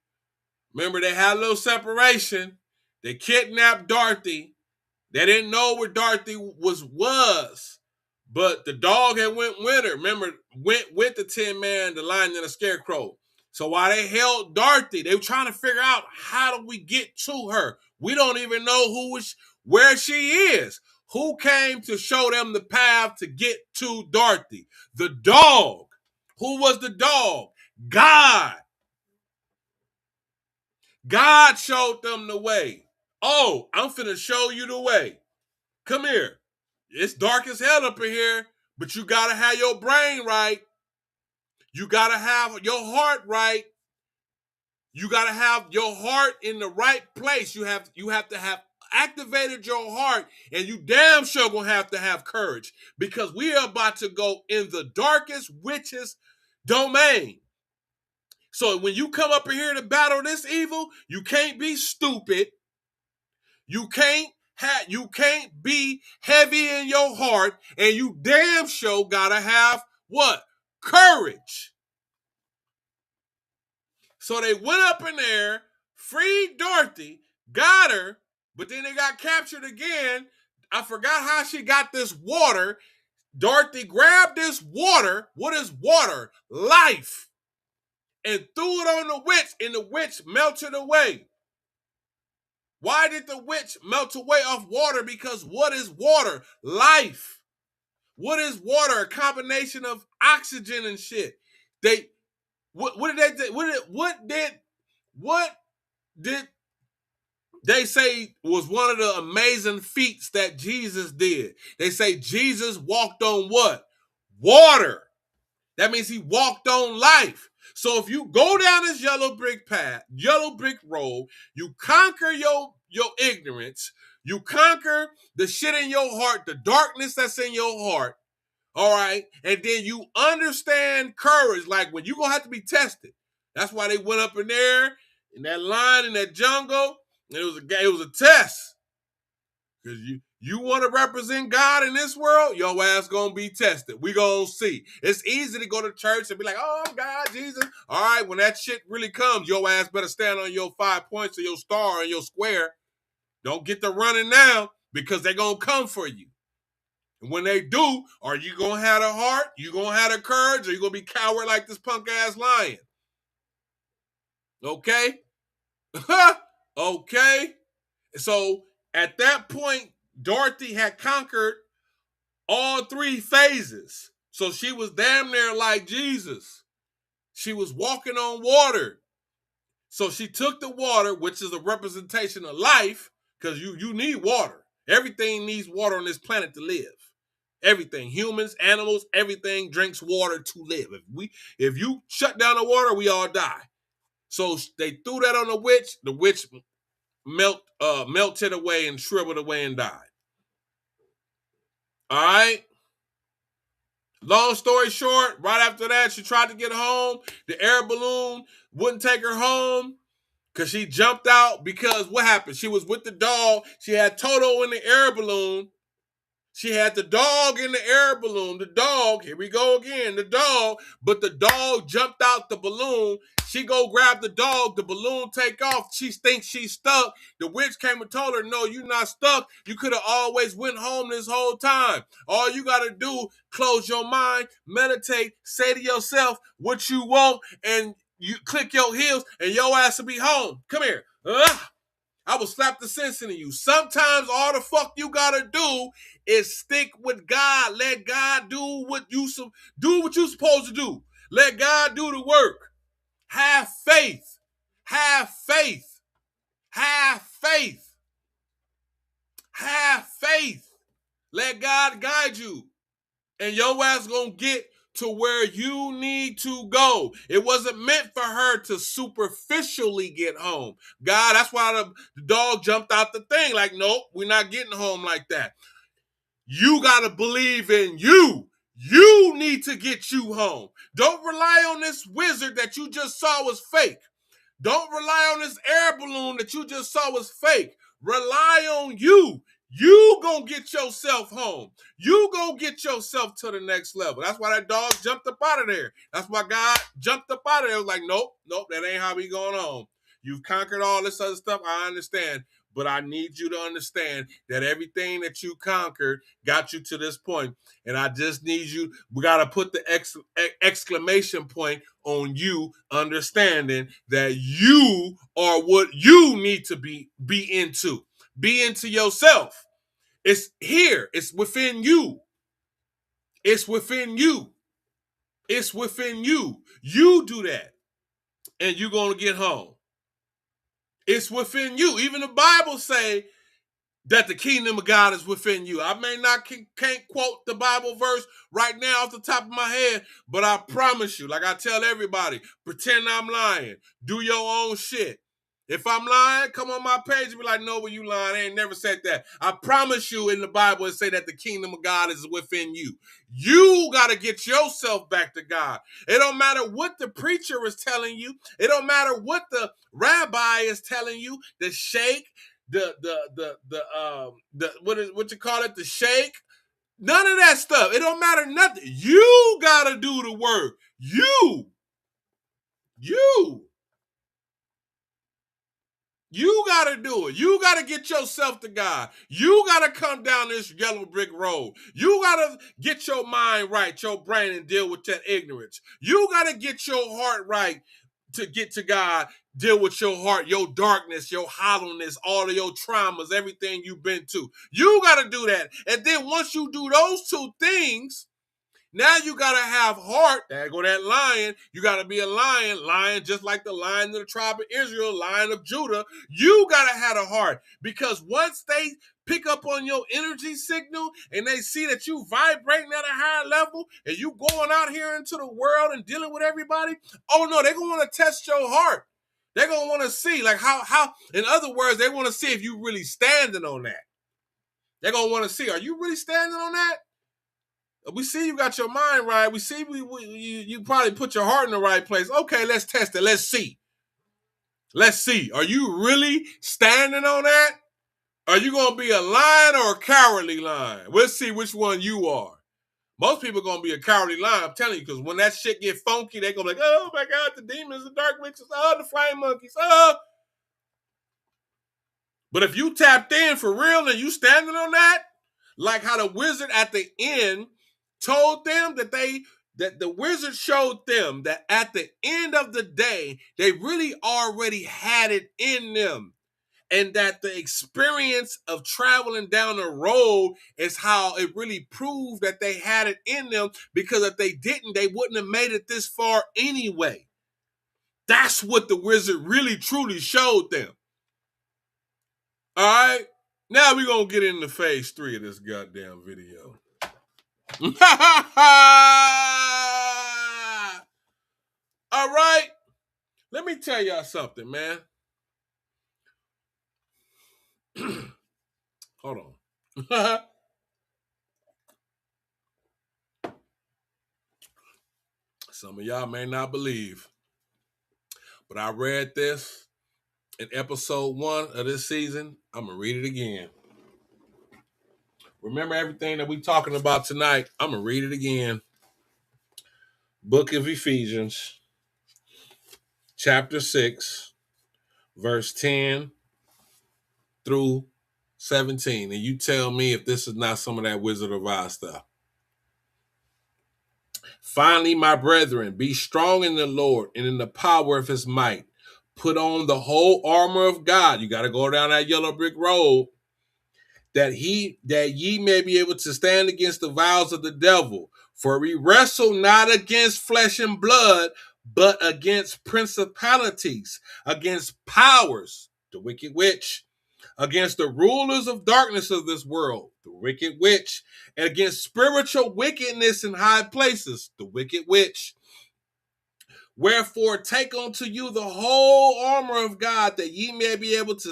Remember, they had a little separation. They kidnapped Dorothy. They didn't know where Dorothy was. But the dog had went with her. Remember, went with the Tin Man, the Lion, and the Scarecrow. So while they held Dorothy, they were trying to figure out how do we get to her. We don't even know where she is. Who came to show them the path to get to Dorothy? The dog. Who was the dog? God. God showed them the way. Oh, I'm finna show you the way. Come here. It's dark as hell up in here, but you gotta have your brain right. You gotta have your heart right. You gotta have your heart in the right place. You have to have activated your heart, and you damn sure gonna have to have courage, because we are about to go in the darkest witches domain. So when you come up in here to battle this evil, you can't be stupid. You can't be heavy in your heart, and you damn sure gotta have what? Courage. So they went up in there, freed Dorothy, got her, but then they got captured again. I forgot how she got this water. Dorothy grabbed this water. What is water? Life. And threw it on the witch, and the witch melted away. Why did the witch melt away off water? Because what is water? Life. What is water? A combination of oxygen and shit. What did they what did they say was one of the amazing feats that Jesus did? They say Jesus walked on what? Water. That means he walked on life. So if you go down this yellow brick path, yellow brick road, you conquer your ignorance, you conquer the shit in your heart, the darkness that's in your heart, all right? And then you understand courage, like when you're going to have to be tested. That's why they went up in there, in that line, in that jungle, and it was a test. Because you want to represent God in this world, your ass going to be tested. We going to see. It's easy to go to church and be like, oh, God, Jesus. All right, when that shit really comes, your ass better stand on your 5 points or your star and your square. Don't get to running now, because they're going to come for you. And when they do, are you going to have the heart? You going to have the courage? Or you going to be coward like this punk-ass lion? Okay? Okay? So at that point, Dorothy had conquered all 3 phases. So she was damn near like Jesus. She was walking on water. So she took the water, which is a representation of life, because you need water. Everything needs water on this planet to live. Everything, humans, animals, everything drinks water to live. If you shut down the water, we all die. So they threw that on the witch. The witch melted away and shriveled away and died. All right. Long story short, right after that, she tried to get home. The air balloon wouldn't take her home because she jumped out. Because what happened? She was with the dog. She had Toto in the air balloon. She had the dog in the air balloon. The dog, here we go again, the dog, but the dog jumped out the balloon. She go grab the dog, the balloon take off. She thinks she's stuck. The witch came and told her, no, you're not stuck. You could have always went home this whole time. All you got to do, close your mind, meditate, say to yourself what you want, and you click your heels, and your ass will be home. Come here. I will slap the sense into you. Sometimes all the fuck you gotta do is stick with God. Let God do what you supposed to do. Let God do the work. Have faith. Have faith. Have faith. Have faith. Let God guide you. And your ass gonna get to where you need to go. It wasn't meant for her to superficially get home. God, that's why the dog jumped out the thing. Like, nope, we're not getting home like that. You got to believe in you. You need to get you home. Don't rely on this wizard that you just saw was fake. Don't rely on this air balloon that you just saw was fake. Rely on you. You gonna get yourself home. You gonna get yourself to the next level. That's why that dog jumped up out of there. That's why God jumped up out of there. It was like, nope, that ain't how we going home. You've conquered all this other stuff. I understand. But I need you to understand that everything that you conquered got you to this point. And I just need you, we got to put the exclamation point on you understanding that you are what you need to be into. Be into yourself. It's here. It's within you. It's within you. It's within you. You do that, and you're going to get home. It's within you. Even the Bible say that the kingdom of God is within you. I may not can't quote the Bible verse right now off the top of my head, but I promise you, like I tell everybody, pretend I'm lying. Do your own shit. If I'm lying, come on my page and be like, no, well, you lying. I ain't never said that. I promise you in the Bible it say that the kingdom of God is within you. You got to get yourself back to God. It don't matter what the preacher is telling you. It don't matter what the rabbi is telling you, the sheikh, the what you call it, the shake, none of that stuff. It don't matter nothing. You gotta do the work. You gotta do it. You gotta get yourself to God. You gotta come down this yellow brick road. You gotta get your mind right, your brain, and deal with that ignorance. You gotta get your heart right to get to God. Deal with your heart, your darkness, your hollowness, all of your traumas, everything you've been to. You got to do that. And then once you do those two things, now you got to have heart. There go that lion. You got to be a lion just like the lion of the tribe of Israel, lion of Judah. You got to have a heart, because once they pick up on your energy signal and they see that you vibrating at a higher level and you going out here into the world and dealing with everybody, oh no, they're going to want to test your heart. They're going to want to see, like, how, in other words, they want to see if you really standing on that. They're going to want to see, are you really standing on that? We see you got your mind right. We see you probably put your heart in the right place. Okay, let's test it. Let's see. Let's see. Are you really standing on that? Are you going to be a lion or a cowardly lion? We'll see which one you are. Most people are going to be a cowardly lion, I'm telling you, because when that shit get funky, they're going to be like, oh my God, the demons, the dark witches, oh, the flying monkeys, oh. But if you tapped in for real and you standing on that, like how the wizard at the end told them that the wizard showed them that at the end of the day, they really already had it in them. And that the experience of traveling down the road is how it really proved that they had it in them, because if they didn't, they wouldn't have made it this far anyway. That's what the wizard really truly showed them. All right, now we're going to get into phase 3 of this goddamn video. All right, let me tell y'all something, man. Hold on. Some of y'all may not believe, but I read this in episode 1 of this season. I'm going to read it again. Remember everything that we talking about tonight? I'm going to read it again. Book of Ephesians, chapter 6, verse 10 through 17. And you tell me if this is not some of that Wizard of Oz stuff. Finally, my brethren, be strong in the Lord and in the power of his might. Put on the whole armor of God. You got to go down that yellow brick road. That ye may be able to stand against the wiles of the devil. For we wrestle not against flesh and blood, but against principalities, against powers, the wicked witch, against the rulers of darkness of this world, the wicked witch, and against spiritual wickedness in high places, the wicked witch. Wherefore take unto you the whole armor of God, that ye may be able to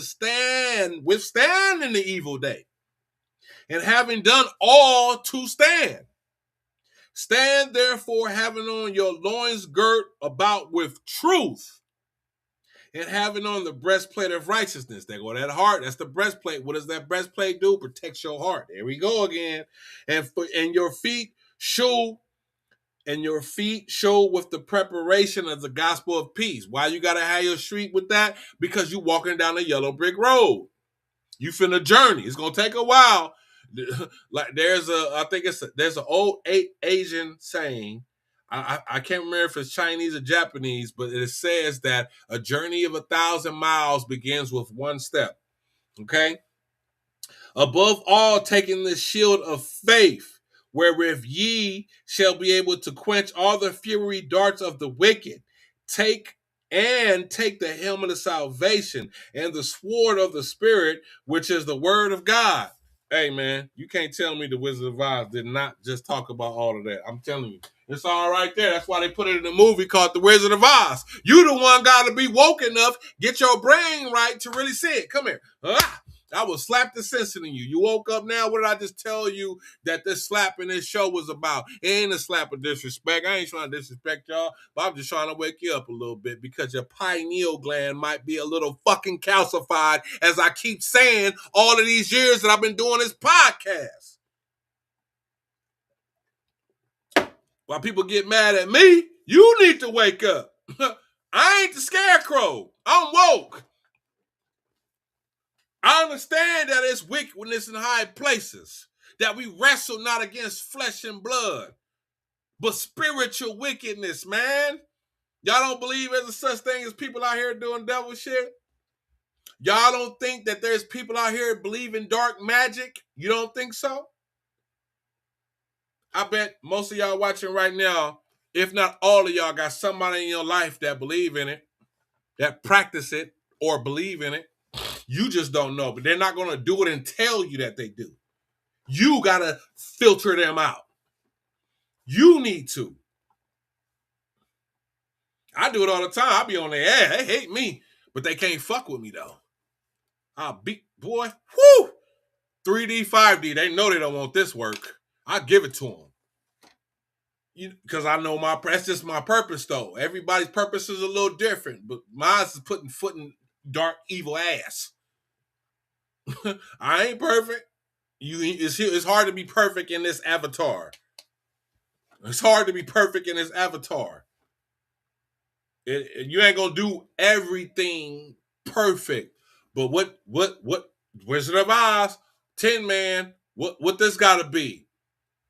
withstand in the evil day. And having done all to stand. Stand therefore, having on your loins girt about with truth, and having on the breastplate of righteousness. There go that heart. That's the breastplate. What does that breastplate do? Protects your heart. There we go again. And your feet show with the preparation of the gospel of peace. Why you got to have your street with that? Because you walking down a yellow brick road. You finna journey. It's gonna take a while. Like there's an old Asian saying. I can't remember if it's Chinese or Japanese, but it says that a journey of 1,000 miles begins with one step. Okay. Above all, taking the shield of faith, wherewith ye shall be able to quench all the fiery darts of the wicked. Take the helmet of salvation and the sword of the Spirit, which is the word of God. Hey, man, you can't tell me the Wizard of Oz did not just talk about all of that. I'm telling you. It's all right there. That's why they put it in a movie called The Wizard of Oz. You the one got to be woke enough, get your brain right to really see it. Come here. I will slap the sense in you. You woke up now. What did I just tell you that this slap in this show was about? It ain't a slap of disrespect. I ain't trying to disrespect y'all, but I'm just trying to wake you up a little bit because your pineal gland might be a little fucking calcified, as I keep saying all of these years that I've been doing this podcast. While people get mad at me, you need to wake up. I ain't the scarecrow. I'm woke. I understand that it's wickedness in high places, that we wrestle not against flesh and blood, but spiritual wickedness, man. Y'all don't believe there's a such thing as people out here doing devil shit? Y'all don't think that there's people out here believing dark magic? You don't think so? I bet most of y'all watching right now, if not all of y'all, got somebody in your life that believe in it, that practice it, or believe in it. You just don't know, but they're not going to do it and tell you that they do. You got to filter them out. You need to. I do it all the time. I be on their ass. They hate me, but they can't fuck with me, though. I'll beat, boy, whoo! 3D, 5D, they know they don't want this work. I give it to them. Because I know that's just my purpose, though. Everybody's purpose is a little different, but mine is putting foot in dark, evil ass. I ain't perfect. It's hard to be perfect in this avatar. It's hard to be perfect in this avatar. You ain't gonna do everything perfect. But what Wizard of Oz, Tin Man, what this gotta be?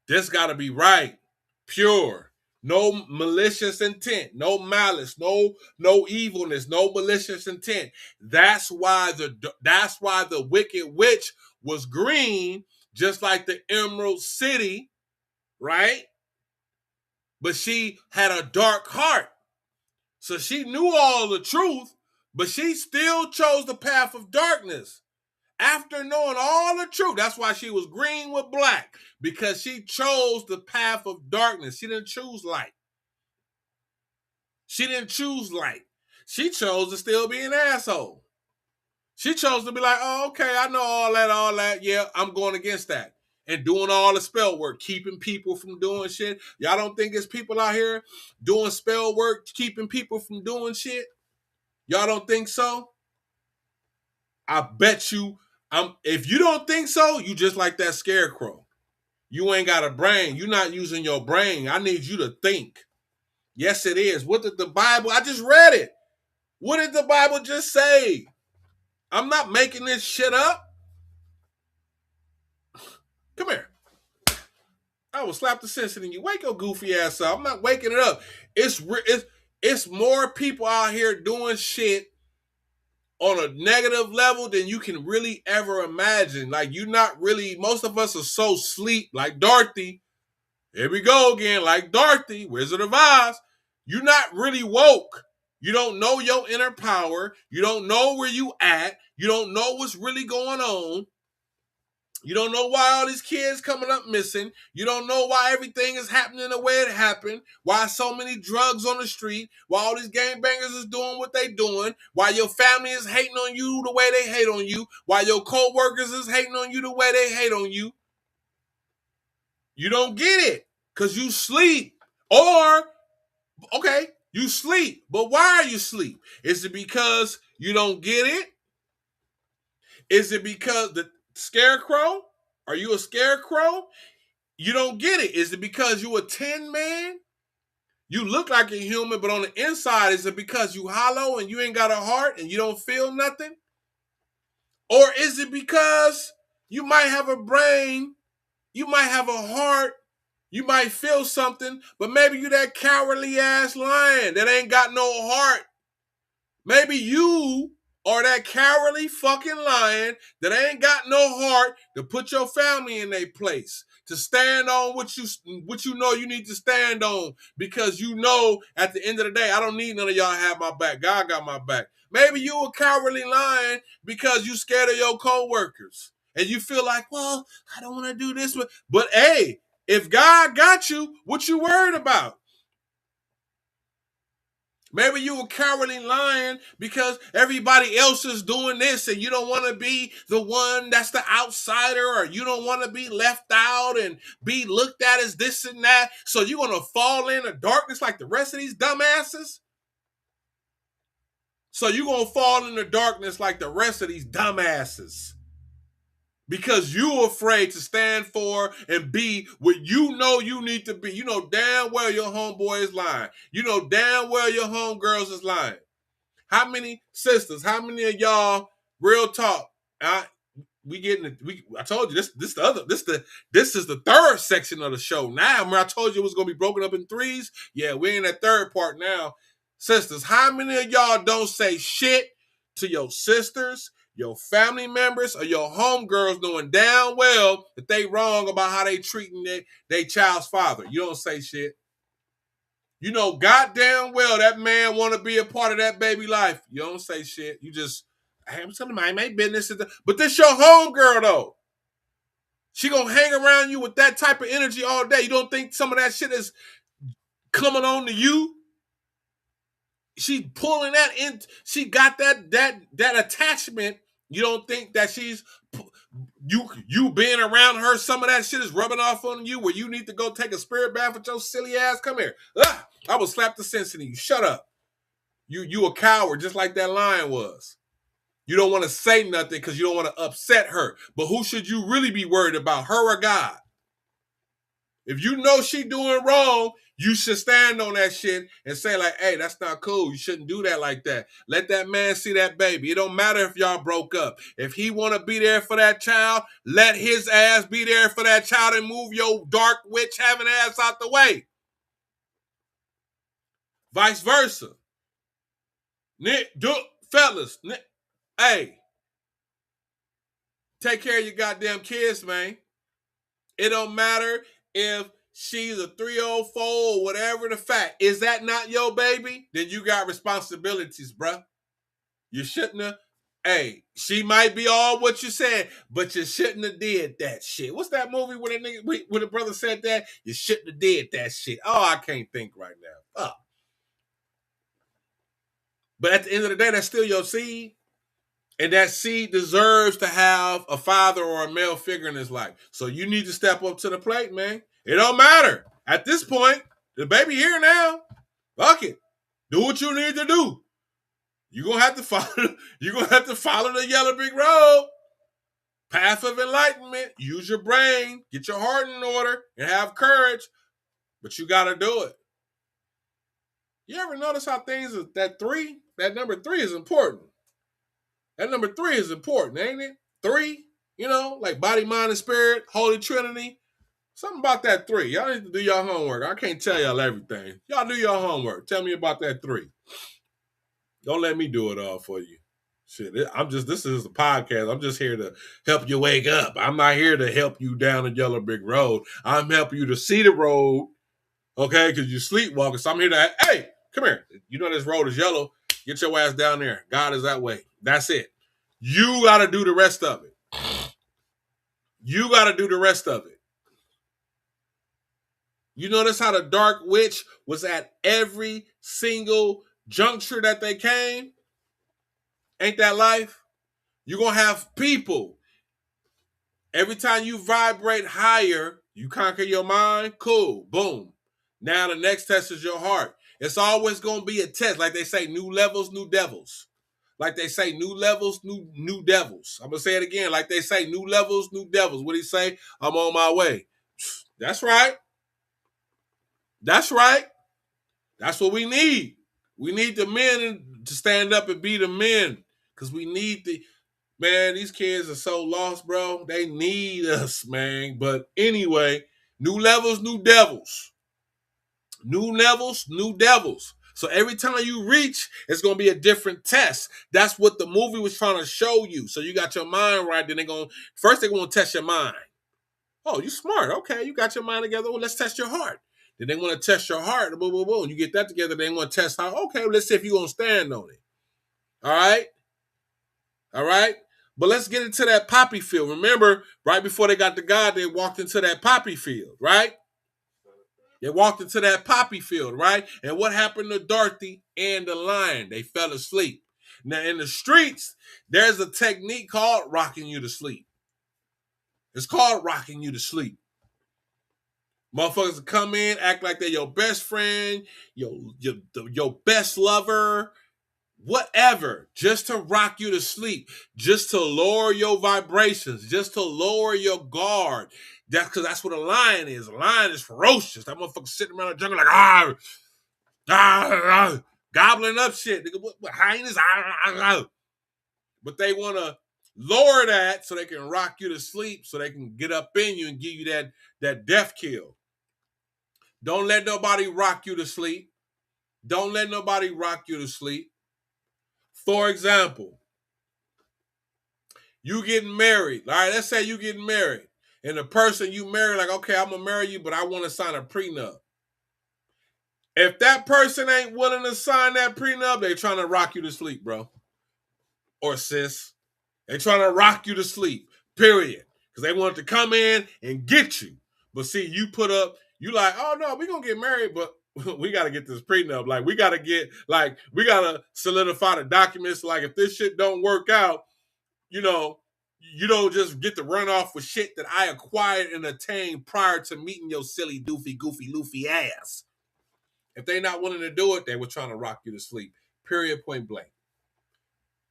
This gotta be right, pure, no malicious intent, no malice, no evilness, no malicious intent. That's why the Wicked Witch was green, just like the Emerald City, right? But she had a dark heart. So she knew all the truth, but she still chose the path of darkness. After knowing all the truth, that's why she was green with black, because she chose the path of darkness. She didn't choose light. She didn't choose light. She chose to still be an asshole. She chose to be like, oh, okay, I know all that. Yeah, I'm going against that. And doing all the spell work, keeping people from doing shit. Y'all don't think it's people out here doing spell work, keeping people from doing shit? Y'all don't think so? I bet you, if you don't think so, you just like that scarecrow. You ain't got a brain. You're not using your brain. I need you to think. Yes, it is. What did the Bible, I just read it. What did the Bible just say? I'm not making this shit up. Come here. I will slap the sense in you. Wake your goofy ass up. I'm not waking it up. It's more people out here doing shit on a negative level than you can really ever imagine. Like, most of us are so sleep, like Dorothy. Here we go again, like Dorothy, Wizard of Oz. You're not really woke. You don't know your inner power. You don't know where you at. You don't know what's really going on. You don't know why all these kids coming up missing. You don't know why everything is happening the way it happened. Why so many drugs on the street. Why all these gangbangers is doing what they doing. Why your family is hating on you the way they hate on you. Why your co-workers is hating on you the way they hate on you. You don't get it because you sleep. Or, okay, you sleep. But why are you sleep? Is it because you don't get it? Is it because the scarecrow? Are you a scarecrow? You don't get it. Is it because you a tin man? You look like a human, but on the inside, is it because you hollow and you ain't got a heart and you don't feel nothing? Or is it because you might have a brain, you might have a heart, you might feel something, but maybe you that cowardly ass lion that ain't got no heart. Maybe you are that cowardly fucking lion that ain't got no heart to put your family in their place, to stand on what you know you need to stand on, because you know at the end of the day, I don't need none of y'all to have my back. God got my back. Maybe you a cowardly lion because you scared of your coworkers and you feel like, well, I don't want to do this. But hey, if God got you, what you worried about? Maybe you a cowardly lion because everybody else is doing this and you don't want to be the one that's the outsider, or you don't want to be left out and be looked at as this and that. So you're going to fall into darkness like the rest of these dumbasses? So you're going to fall into darkness like the rest of these dumbasses because you afraid to stand for and be what you know you need to be. You know damn well your homeboy is lying. You know damn well your homegirls is lying. How many sisters? How many of y'all? Real talk. I told you this. This is the third section of the show. Now, when I told you it was gonna be broken up in threes, yeah, we're in that third part now. Sisters, how many of y'all don't say shit to your sisters, your family members, or your homegirls, knowing damn well that they wrong about how they treating their child's father? You don't say shit. You know goddamn well that man want to be a part of that baby life. You don't say shit. You just, hey, I'm telling my business. But this your homegirl though. She gonna hang around you with that type of energy all day. You don't think some of that shit is coming on to you? She pulling that in. She got that attachment. You don't think that she's you being around her? Some of that shit is rubbing off on you. Where you need to go take a spirit bath with your silly ass. Come here. I will slap the sense in you. Shut up. You a coward, just like that lion was. You don't want to say nothing because you don't want to upset her. But who should you really be worried about, her or God? If you know she doing wrong, you should stand on that shit and say like, hey, that's not cool. You shouldn't do that like that. Let that man see that baby. It don't matter if y'all broke up. If he want to be there for that child, let his ass be there for that child and move your dark witch having ass out the way. Vice versa. Fellas, hey, take care of your goddamn kids, man. It don't matter if she's a 304 or whatever the fact. Is that not your baby? Then you got responsibilities, bruh. You shouldn't have. Hey, she might be all what you said, but you shouldn't have did that shit. What's that movie where the brother said that? You shouldn't have did that shit. Oh, I can't think right now. Oh. But at the end of the day, that's still your seed. And that seed deserves to have a father or a male figure in his life. So you need to step up to the plate, man. It don't matter. At this point, the baby here now. Fuck it. Do what you need to do. You're gonna have to follow the yellow brick road. Path of enlightenment. Use your brain. Get your heart in order and have courage. But you gotta do it. You ever notice how things is that number 3 is important? That number 3 is important, ain't it? 3, like body, mind, and spirit, Holy Trinity. Something about that 3. Y'all need to do your homework. I can't tell y'all everything. Y'all do your homework. Tell me about that 3. Don't let me do it all for you. Shit, this is a podcast. I'm just here to help you wake up. I'm not here to help you down the yellow brick road. I'm helping you to see the road, okay? Because you're sleepwalking. So I'm here to, hey, come here. You know this road is yellow. Get your ass down there. God is that way. That's it. You got to do the rest of it. You got to do the rest of it. You notice how the dark witch was at every single juncture that they came? Ain't that life? You're going to have people. Every time you vibrate higher, you conquer your mind. Cool. Boom. Now the next test is your heart. It's always going to be a test. Like they say, new levels, new devils. Like they say, new levels, new devils. I'm going to say it again. Like they say, new levels, new devils. What do you say? I'm on my way. That's right. That's right. That's what we need. We need the men to stand up and be the men, because we need Man, these kids are so lost, bro. They need us, man. But anyway, new levels, new devils. New levels, new devils. So every time you reach, it's gonna be a different test. That's what the movie was trying to show you. So you got your mind right, then they're gonna test your mind. Oh, you smart. Okay, you got your mind together. Well, let's test your heart. Then they want to test your heart. Boom, boom, boom. You get that together, they want to test how, okay, let's see if you're gonna stand on it. All right. All right. But let's get into that poppy field. Remember, right before they got to God, they walked into that poppy field, right? They walked into that poppy field, right? And what happened to Dorothy and the lion? They fell asleep. Now, in the streets, there's a technique called rocking you to sleep. It's called rocking you to sleep. Motherfuckers come in, act like they're your best friend, your best lover, whatever, just to rock you to sleep, just to lower your vibrations, just to lower your guard. That's because that's what a lion is. A lion is ferocious. That motherfucker sitting around the jungle like, gobbling up shit. Nigga, what hyenas? But they want to lower that so they can rock you to sleep, so they can get up in you and give you that death kill. Don't let nobody rock you to sleep. Don't let nobody rock you to sleep. For example, you getting married. All right, let's say you getting married. And the person you marry, like, okay, I'm going to marry you, but I want to sign a prenup. If that person ain't willing to sign that prenup, they trying to rock you to sleep, bro. Or sis. They trying to rock you to sleep, period. Because they want to come in and get you. But see, you put up, you like, oh no, we going to get married, but we got to get this prenup. Like, we got to solidify the documents. Like, if this shit don't work out, you don't just get to run off with shit that I acquired and attained prior to meeting your silly, doofy, goofy, loofy ass. If they not willing to do it, they were trying to rock you to sleep. Period, point blank.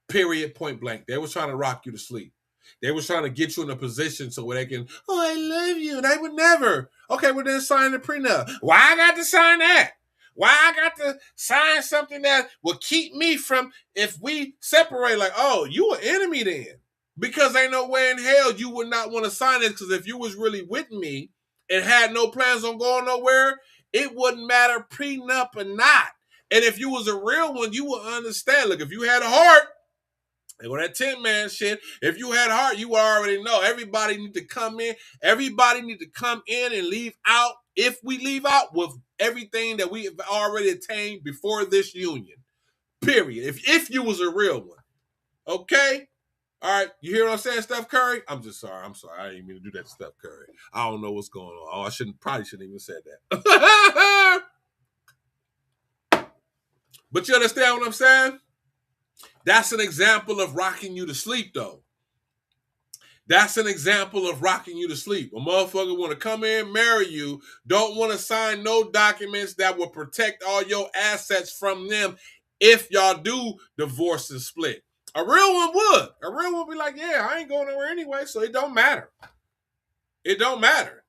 Period, point blank. They were trying to rock you to sleep. They were trying to get you in a position so where they can, oh, I love you, and I would never. Okay, well then sign the prenup. Why I got to sign that? Why I got to sign something that will keep me from, if we separate, like, oh, you an enemy then. Because ain't no way in hell you would not want to sign it, because if you was really with me and had no plans on going nowhere, it wouldn't matter prenup or not. And if you was a real one, you would understand. Look, if you had a heart, and with that Tin Man shit, if you had heart, you would already know. Everybody need to come in. Everybody need to come in and leave out, if we leave out, with everything that we have already attained before this union. Period. If you was a real one. Okay? All right, you hear what I'm saying, Steph Curry? I'm just sorry. I'm sorry. I didn't mean to do that to Steph Curry. I don't know what's going on. Oh, I probably shouldn't even said that. But you understand what I'm saying? That's an example of rocking you to sleep, though. That's an example of rocking you to sleep. A motherfucker want to come in, marry you, don't want to sign no documents that will protect all your assets from them if y'all do divorce and split. A real one would. A real one would be like, yeah, I ain't going nowhere anyway, so it don't matter. It don't matter.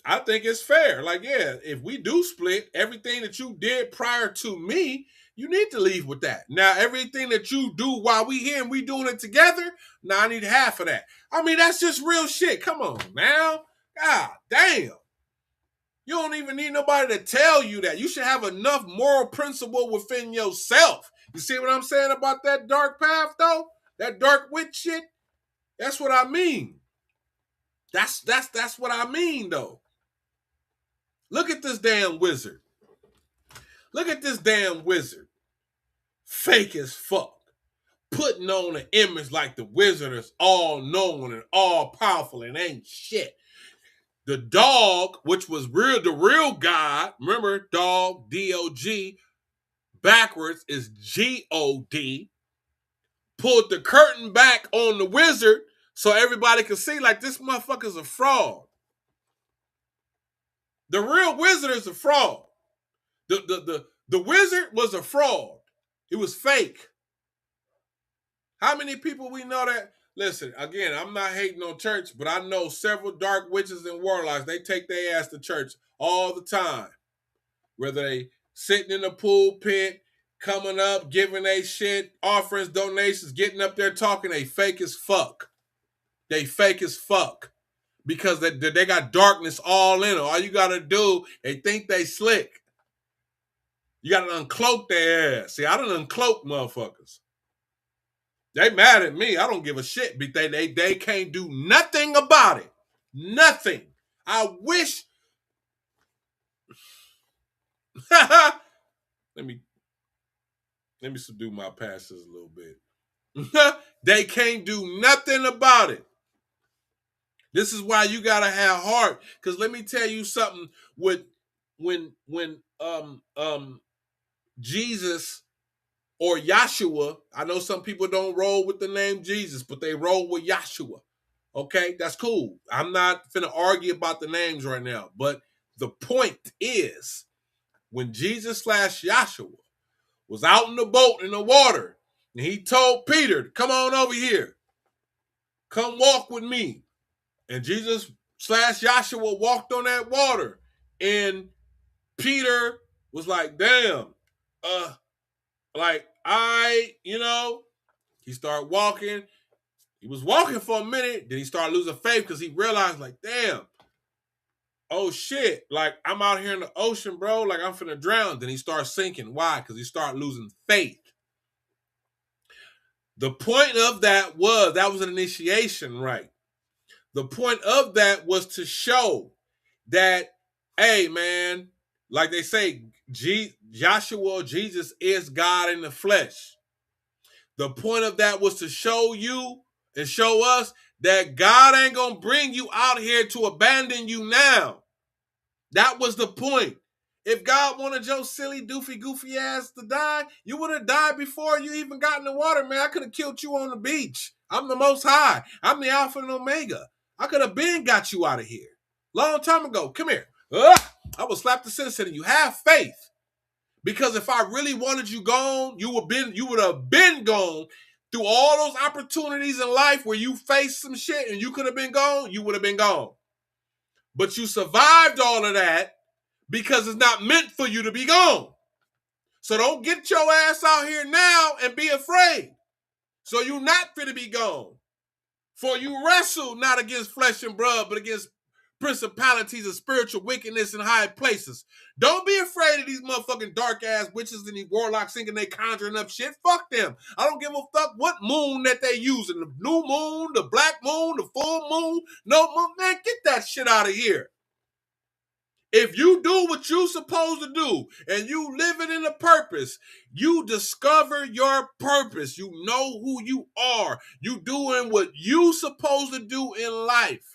I think it's fair. Like, yeah, if we do split, everything that you did prior to me, you need to leave with that. Now, everything that you do while we here and we doing it together, now I need half of that. I mean, that's just real shit. Come on, now. God damn. You don't even need nobody to tell you that. You should have enough moral principle within yourself. You see what I'm saying about that dark path, though? That dark witch shit? That's what I mean. That's what I mean, though. Look at this damn wizard. Look at this damn wizard. Fake as fuck. Putting on an image like the wizard is all knowing and all powerful and ain't shit. The dog, which was the real God, remember, dog, D-O-G, backwards is G-O-D, pulled the curtain back on the wizard so everybody could see like this motherfucker's a fraud. The real wizard is a fraud. The wizard was a fraud. It was fake. How many people we know that? Listen, again, I'm not hating on church, but I know several dark witches and warlocks. They take their ass to church all the time. Whether they sitting in the pulpit, coming up, giving they shit, offerings, donations, getting up there talking, they fake as fuck. They fake as fuck. Because they got darkness all in them. All you gotta do, they think they slick. You gotta uncloak their ass. See, I done uncloaked motherfuckers. They mad at me. I don't give a shit. But they can't do nothing about it. Nothing. I wish. Let me subdue my passions a little bit. They can't do nothing about it. This is why you gotta have heart. Because let me tell you something. When Jesus or Yahshua, I know some people don't roll with the name Jesus, but they roll with Yahshua. Okay, that's cool. I'm not finna argue about the names right now, but the point is, when Jesus / Yahshua was out in the boat in the water, and he told Peter, come on over here, come walk with me. And Jesus / Yahshua walked on that water, and Peter was like, damn, he started walking. He was walking for a minute, then he started losing faith because he realized, like, damn, oh shit, like, I'm out here in the ocean, bro, like, I'm finna drown. Then he started sinking. Why? Because he started losing faith. The point of that was an initiation, right? The point of that was to show that, hey, man, like they say, Joshua, Jesus is God in the flesh. The point of that was to show you and show us that God ain't going to bring you out here to abandon you now. That was the point. If God wanted your silly, doofy, goofy ass to die, you would have died before you even got in the water, man. I could have killed you on the beach. I'm the Most High. I'm the Alpha and Omega. I could have been got you out of here. Long time ago. Come here. I would slap the sense in you. Have faith. Because if I really wanted you gone, you would have been gone through all those opportunities in life where you faced some shit and you could have been gone, you would have been gone. But you survived all of that because it's not meant for you to be gone. So don't get your ass out here now and be afraid. So you're not fit to be gone. For you wrestle not against flesh and blood, but against principalities and spiritual wickedness in high places. Don't be afraid of these motherfucking dark ass witches and these warlocks thinking they conjuring up shit. Fuck them. I don't give a fuck what moon that they using. The new moon, the black moon, the full moon. No moon. Man, get that shit out of here. If you do what you supposed to do and you living in a purpose, you discover your purpose. You know who you are. You doing what you supposed to do in life.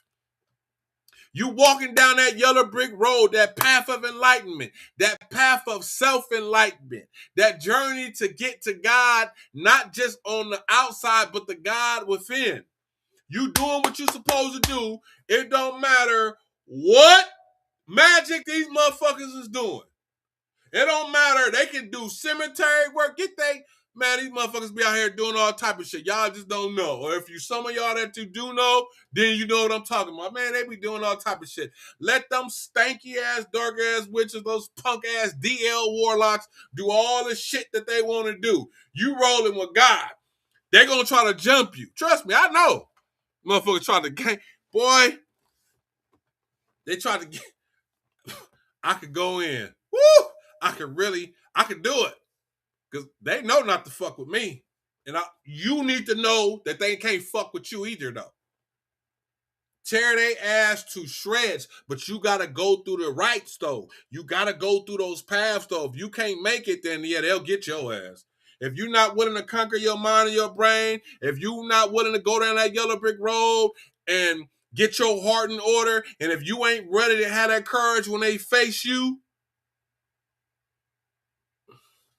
You walking down that yellow brick road, that path of enlightenment, that path of self-enlightenment, that journey to get to God, not just on the outside, but the God within. You doing what you supposed to do. It don't matter what magic these motherfuckers is doing. It don't matter. They can do cemetery work. Man, these motherfuckers be out here doing all type of shit. Y'all just don't know. Or if you some of y'all that you do know, then you know what I'm talking about. Man, they be doing all type of shit. Let them stanky ass, dark ass witches, those punk ass DL warlocks do all the shit that they want to do. You rolling with God. They're gonna try to jump you. Trust me, I know. Motherfuckers try to gang. Boy, they try to get. I could go in. Woo! I could do it. Because they know not to fuck with me. And you need to know that they can't fuck with you either, though. Tear their ass to shreds, but you got to go through the rights, though. You got to go through those paths, though. If you can't make it, then, yeah, they'll get your ass. If you're not willing to conquer your mind and your brain, if you're not willing to go down that yellow brick road and get your heart in order, and if you ain't ready to have that courage when they face you,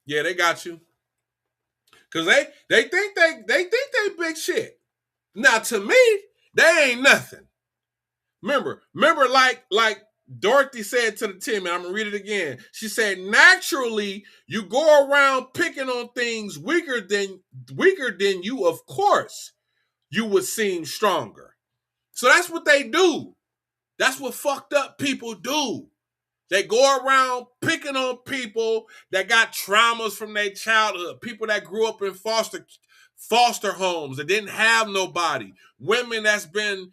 yeah, they got you. Cause they think they big shit. Now to me, they ain't nothing. Remember, like Dorothy said to the team, and I'm gonna read it again. She said, naturally, you go around picking on things weaker than you, of course, you would seem stronger. So that's what they do. That's what fucked up people do. They go around picking on people that got traumas from their childhood, people that grew up in foster homes that didn't have nobody, women that's been,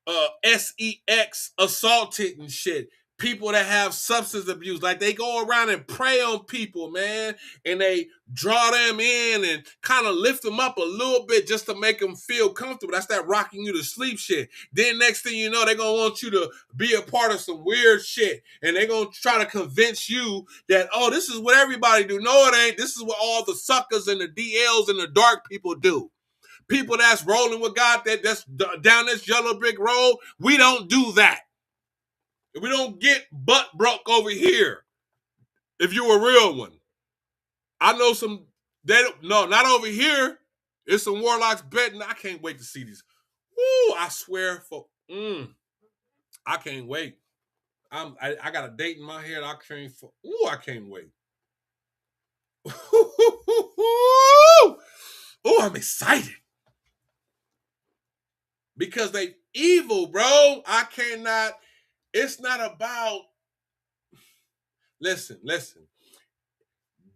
sex assaulted and shit. People that have substance abuse, like they go around and prey on people, man, and they draw them in and kind of lift them up a little bit just to make them feel comfortable. That's that rocking you to sleep shit. Then next thing you know, they're gonna want you to be a part of some weird shit, and they're gonna try to convince you that, oh, this is what everybody do. No, it ain't. This is what all the suckers and the DLs and the dark people do. People that's rolling with God, that's down this yellow brick road, we don't do that. We don't get butt broke over here. If you a real one, I know some. They don't. No, not over here. It's some warlocks betting. I can't wait to see these. Woo! I swear for. I can't wait. I got a date in my head. I can't. Ooh, I can't wait. Oh, I'm excited. Because they evil, bro. I cannot. It's not about. Listen.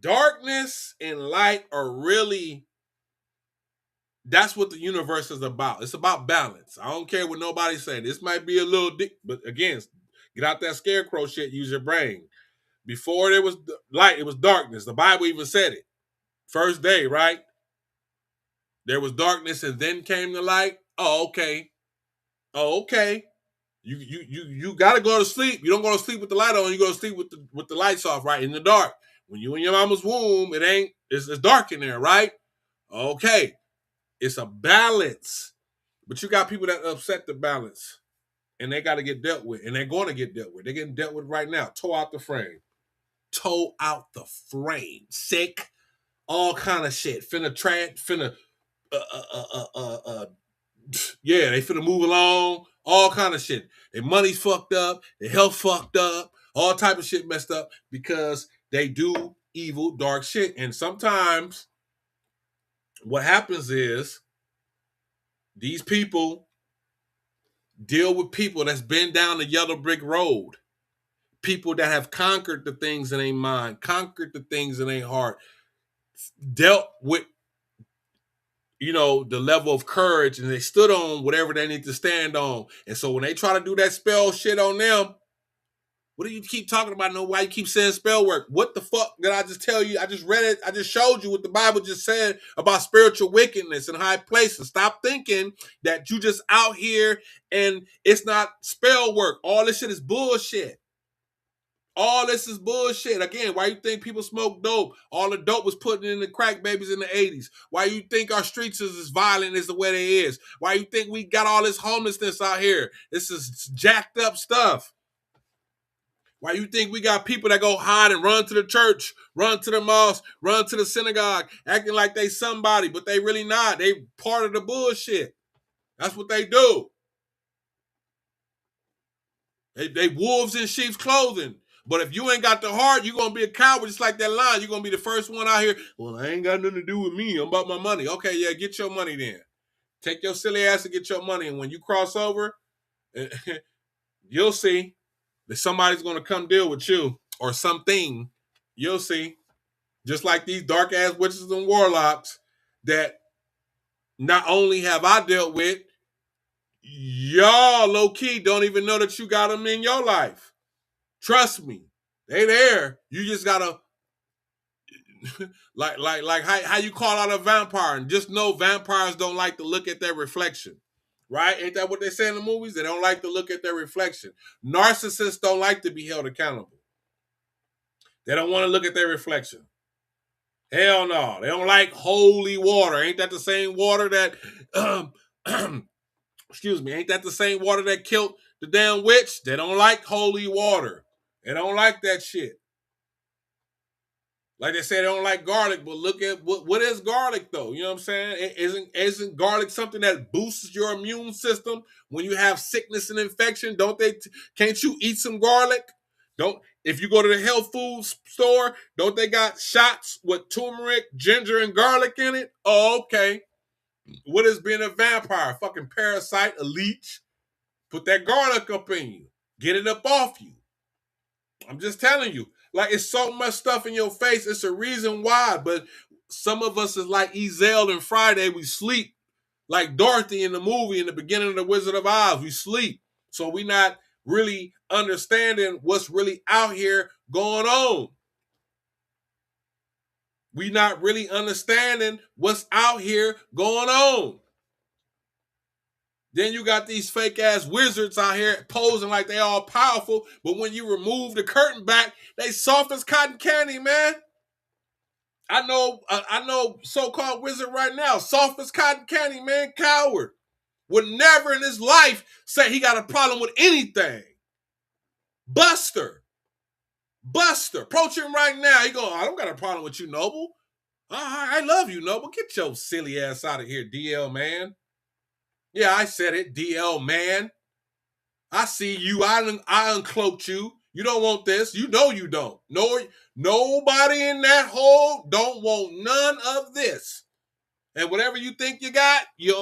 Darkness and light are really. That's what the universe is about. It's about balance. I don't care what nobody say. This might be a little but again, get out that scarecrow shit. Use your brain. Before there was light, it was darkness. The Bible even said it. First day, right? There was darkness and then came the light. Oh, okay. You gotta go to sleep. You don't go to sleep with the light on. You go to sleep with the lights off, right? In the dark. When you in your mama's womb, it's dark in there, right? Okay. It's a balance. But you got people that upset the balance. And they got to get dealt with. And they're going to get dealt with. They're getting dealt with right now. Toe out the frame. Sick. All kind of shit. Yeah, they finna move along. All kind of shit. Their money's fucked up. Their health fucked up. All type of shit messed up because they do evil, dark shit. And sometimes what happens is these people deal with people that's been down the yellow brick road. People that have conquered the things in their mind, conquered the things in their heart, dealt with, the level of courage, and they stood on whatever they need to stand on. And so when they try to do that spell shit on them, what do you keep talking about? Why you keep saying spell work? What the fuck did I just tell you? I just read it. I just showed you what the Bible just said about spiritual wickedness in high places. Stop thinking that you just out here and it's not spell work. All this shit is bullshit. All this is bullshit. Again, why you think people smoke dope? All the dope was put in the crack babies in the 80s. Why you think our streets is as violent as the way they is? Why you think we got all this homelessness out here? This is jacked up stuff. Why you think we got people that go hide and run to the church, run to the mosque, run to the synagogue, acting like they somebody, but they really not. They part of the bullshit. That's what they do. They wolves in sheep's clothing. But if you ain't got the heart, you're going to be a coward just like that line. You're going to be the first one out here. Well, I ain't got nothing to do with me. I'm about my money. Okay, yeah, get your money then. Take your silly ass and get your money. And when you cross over, you'll see that somebody's going to come deal with you or something. You'll see. Just like these dark ass witches and warlocks that not only have I dealt with, y'all low key don't even know that you got them in your life. Trust me, they there. You just gotta like how you call out a vampire, and just know vampires don't like to look at their reflection. Right? Ain't that what they say in the movies? They don't like to look at their reflection. Narcissists don't like to be held accountable. They don't want to look at their reflection. Hell no. They don't like holy water. Ain't that the same water that excuse me, ain't that the same water that killed the damn witch? They don't like holy water. They don't like that shit. Like they say, they don't like garlic, but look at what is garlic though? You know what I'm saying? Isn't garlic something that boosts your immune system when you have sickness and infection? Can't you eat some garlic? If you go to the health food store, don't they got shots with turmeric, ginger, and garlic in it? Oh, okay. What is being a vampire? Fucking parasite, a leech. Put that garlic up in you. Get it up off you. I'm just telling you. Like, it's so much stuff in your face. It's a reason why. But some of us is like Ezel and Friday. We sleep like Dorothy in the movie in the beginning of The Wizard of Oz. We sleep. So we not really understanding what's really out here going on. We not really understanding what's out here going on. Then you got these fake ass wizards out here posing like they all powerful, but when you remove the curtain back, they soft as cotton candy, man. I know so-called wizard right now, soft as cotton candy, man, coward. Would never in his life say he got a problem with anything. Buster. Approach him right now. He go, I don't got a problem with you, Noble. I love you, Noble. Get your silly ass out of here, DL man. Yeah, I said it, DL man. I see you. I uncloaked you. You don't want this. You know you don't. No, nobody in that hole don't want none of this. And whatever you think you got, you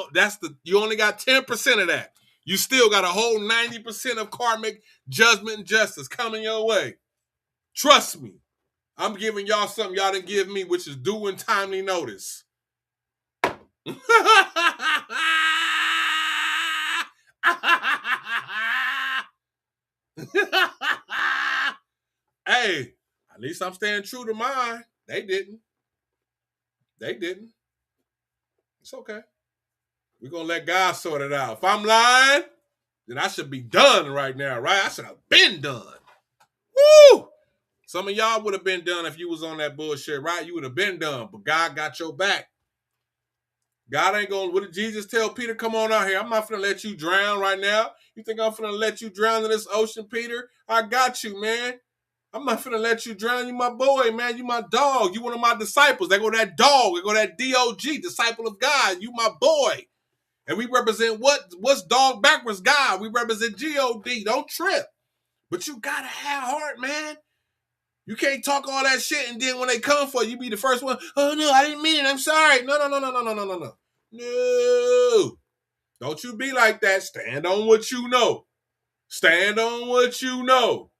only got 10% of that. You still got a whole 90% of karmic judgment and justice coming your way. Trust me. I'm giving y'all something y'all didn't give me, which is due in timely notice. Hey, at least I'm staying true to mine. They didn't. It's okay. We're going to let God sort it out. If I'm lying, then I should be done right now, right? I should have been done. Woo! Some of y'all would have been done if you was on that bullshit, right? You would have been done, but God got your back. God ain't going to, what did Jesus tell Peter? Come on out here. I'm not going to let you drown right now. You think I'm going to let you drown in this ocean, Peter? I got you, man. I'm not finna let you drown. You my boy, man. You my dog. You one of my disciples. They go that dog. They go that D-O-G, disciple of God. You my boy. And we represent what's dog backwards? God. We represent G-O-D. Don't trip. But you gotta have heart, man. You can't talk all that shit and then when they come for you, be the first one. Oh, no, I didn't mean it. I'm sorry. No. No. Don't you be like that. Stand on what you know. Stand on what you know.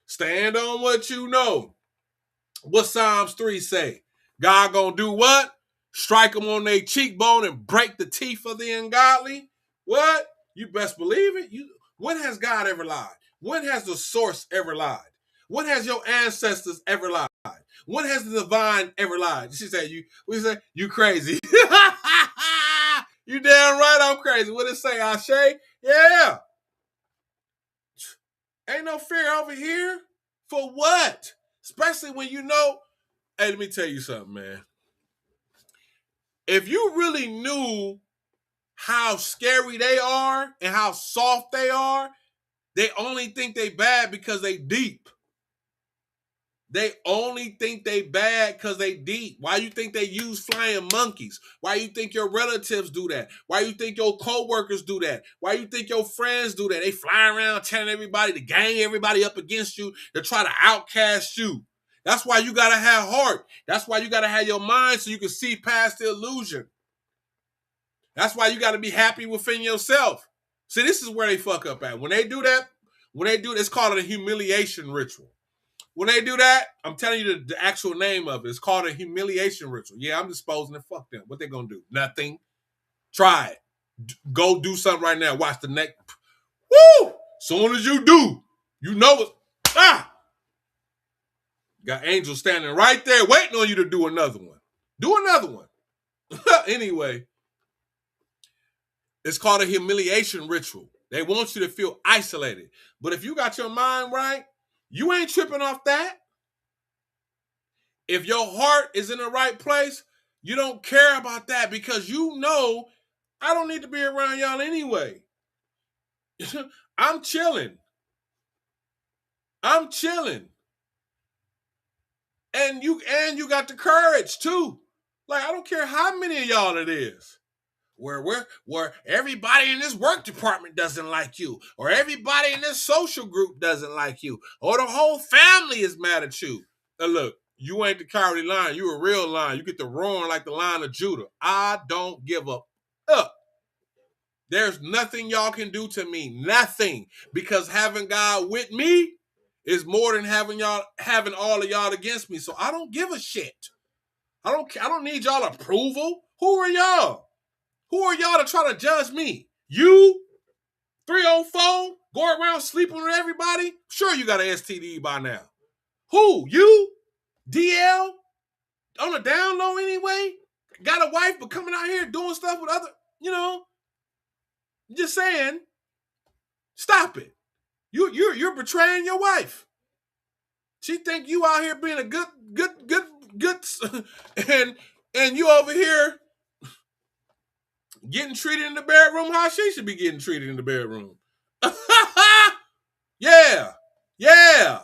Stand on what you know. What Psalms 3 say? God gonna do what? Strike them on their cheekbone and break the teeth of the ungodly? What? You best believe it. When has God ever lied? When has the source ever lied? When has your ancestors ever lied? When has the divine ever lied? She said, you crazy. You damn right I'm crazy. What it say, Ashe? Yeah. Ain't no fear over here. For what? Especially when you know. Hey, let me tell you something, man. If you really knew how scary they are and how soft they are, they only think they bad because they deep. They only think they bad because they deep. Why you think they use flying monkeys? Why you think your relatives do that? Why you think your co-workers do that? Why you think your friends do that? They fly around telling everybody to gang everybody up against you, to try to outcast you. That's why you got to have heart. That's why you got to have your mind so you can see past the illusion. That's why you got to be happy within yourself. See, this is where they fuck up at. When they do that, it's called a humiliation ritual. When they do that, I'm telling you the actual name of it. It's called a humiliation ritual. Yeah, I'm disposing it. Fuck them. What they gonna do? Nothing. Try it. Go do something right now. Watch the neck. Woo! Soon as you do, you know it. Got angels standing right there waiting on you to do another one. Do another one. Anyway, it's called a humiliation ritual. They want you to feel isolated. But if you got your mind right, you ain't tripping off that. If your heart is in the right place, you don't care about that because you know I don't need to be around y'all anyway. I'm chilling. And you got the courage too. Like, I don't care how many of y'all it is. Where everybody in this work department doesn't like you, or everybody in this social group doesn't like you, or the whole family is mad at you. Now look, you ain't the cowardly lion. You a real lion. You get to roaring like the Lion of Judah. I don't give up. There's nothing y'all can do to me. Nothing. Because having God with me is more than having all of y'all against me. So I don't give a shit. I don't need y'all approval. Who are y'all? Who are y'all to try to judge me? You, 304, go around sleeping with everybody? Sure, you got an STD by now. Who? You? DL? On the down low anyway? Got a wife, but coming out here doing stuff with other, just saying, stop it. You're betraying your wife. She think you out here being a good, and you over here getting treated in the bedroom how she should be getting treated in the bedroom. Yeah.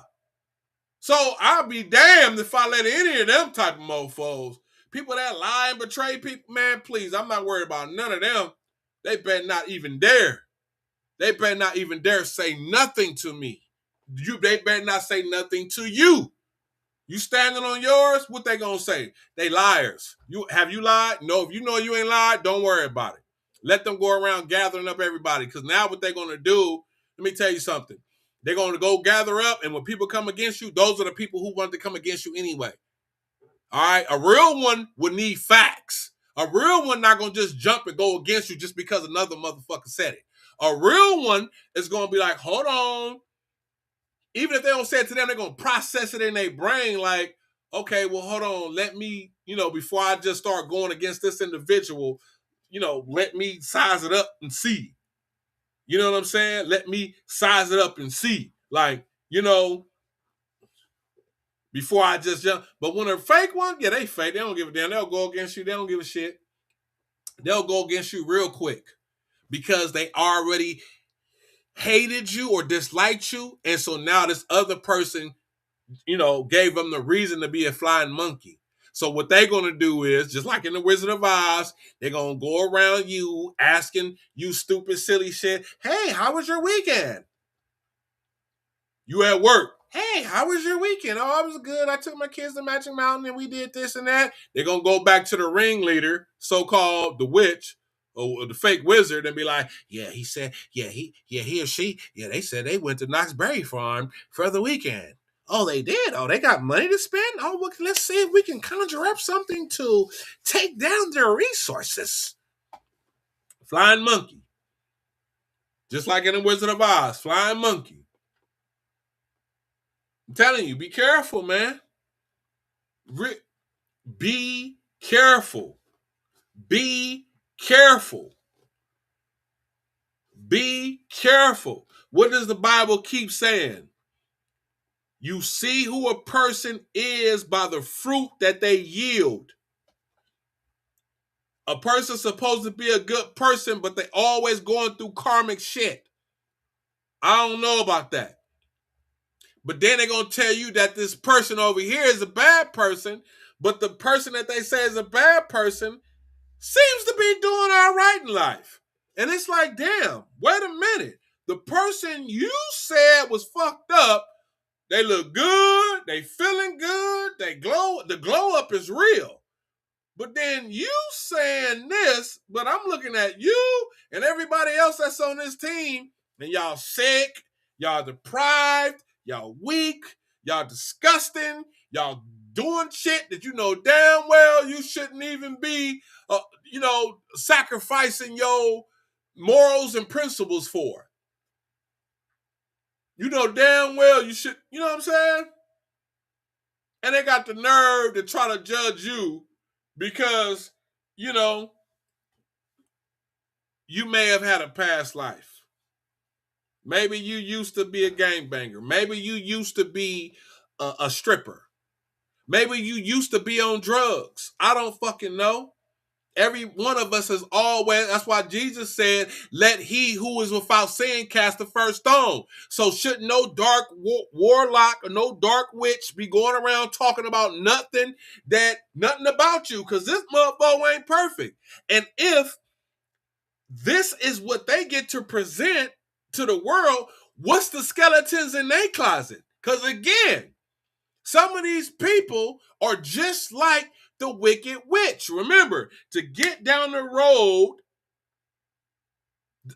So I'll be damned if I let any of them type of mofos. People that lie and betray people, man, please, I'm not worried about none of them. They better not even dare. They better not even dare say nothing to me. They better not say nothing to you. You standing on yours, what they gonna say? They liars. Have you lied? No, if you know you ain't lied, don't worry about it. Let them go around gathering up everybody. Because now what they're gonna do, let me tell you something. They're gonna go gather up, and when people come against you, those are the people who want to come against you anyway. All right, a real one would need facts. A real one not gonna just jump and go against you just because another motherfucker said it. A real one is gonna be like, hold on. Even if they don't say it to them, they're going to process it in their brain like, okay, well, hold on. Let me, before I just start going against this individual, let me size it up and see. You know what I'm saying? Let me size it up and see. Like, before I just jump. But when a fake one, yeah, they fake. They don't give a damn. They'll go against you. They don't give a shit. They'll go against you real quick because they already hated you or disliked you. And so now this other person, gave them the reason to be a flying monkey. So what they're going to do is, just like in the Wizard of Oz, they're going to go around you asking you stupid, silly shit. Hey, how was your weekend? You at work. Hey, how was your weekend? Oh, it was good. I took my kids to Magic Mountain and we did this and that. They're going to go back to the ringleader, so-called the witch, or the fake wizard, and be like, yeah, he said, he or she, they said they went to Knott's Berry Farm for the weekend. Oh, they did? Oh, they got money to spend? Oh, well, let's see if we can conjure up something to take down their resources. Flying monkey. Just like in the Wizard of Oz, flying monkey. I'm telling you, be careful, man. Be careful. Be careful. Be careful. What does the Bible keep saying? You see who a person is by the fruit that they yield. A person's supposed to be a good person, but they always going through karmic shit. I don't know about that. But then they're going to tell you that this person over here is a bad person, but the person that they say is a bad person seems to be doing all right in life. And it's like, damn, wait a minute. The person you said was fucked up, they look good, they feeling good, the glow up is real. But then you saying this, but I'm looking at you and everybody else that's on this team, and y'all sick, y'all deprived, y'all weak, y'all disgusting, y'all doing shit that you know damn well you shouldn't even be, sacrificing your morals and principles for. You know damn well you should, you know what I'm saying? And they got the nerve to try to judge you because, you may have had a past life. Maybe you used to be a gangbanger. Maybe you used to be a stripper. Maybe you used to be on drugs. I don't fucking know. Every one of us has always, that's why Jesus said, let he who is without sin cast the first stone. So should no dark warlock or no dark witch be going around talking about nothing about you, because this motherfucker ain't perfect. And if this is what they get to present to the world, what's the skeletons in their closet? Because again, some of these people are just like the wicked witch. Remember, to get down the road